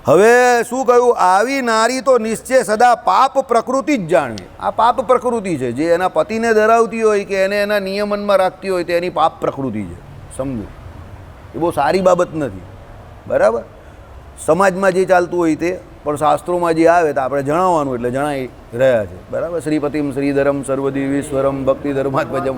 હવે શું કહ્યું, આવી નારી તો નિશ્ચય સદા પાપ પ્રકૃતિ જ જાણવી. આ પાપ પ્રકૃતિ છે, જે એના પતિને ધરાવતી હોય કે એને એના નિયમનમાં રાખતી હોય તે એની પાપ પ્રકૃતિ છે, સમજો. એ બહુ સારી બાબત નથી, બરાબર. સમાજમાં જે ચાલતું હોય તે પણ શાસ્ત્રોમાં જે આવે તો આપણે જણાવવાનું, એટલે જણાવી રહ્યા છે, બરાબર. શ્રીપતિમ શ્રીધરમ સર્વદેવીશ્વરમ ભક્તિ ધર્માત્મજમ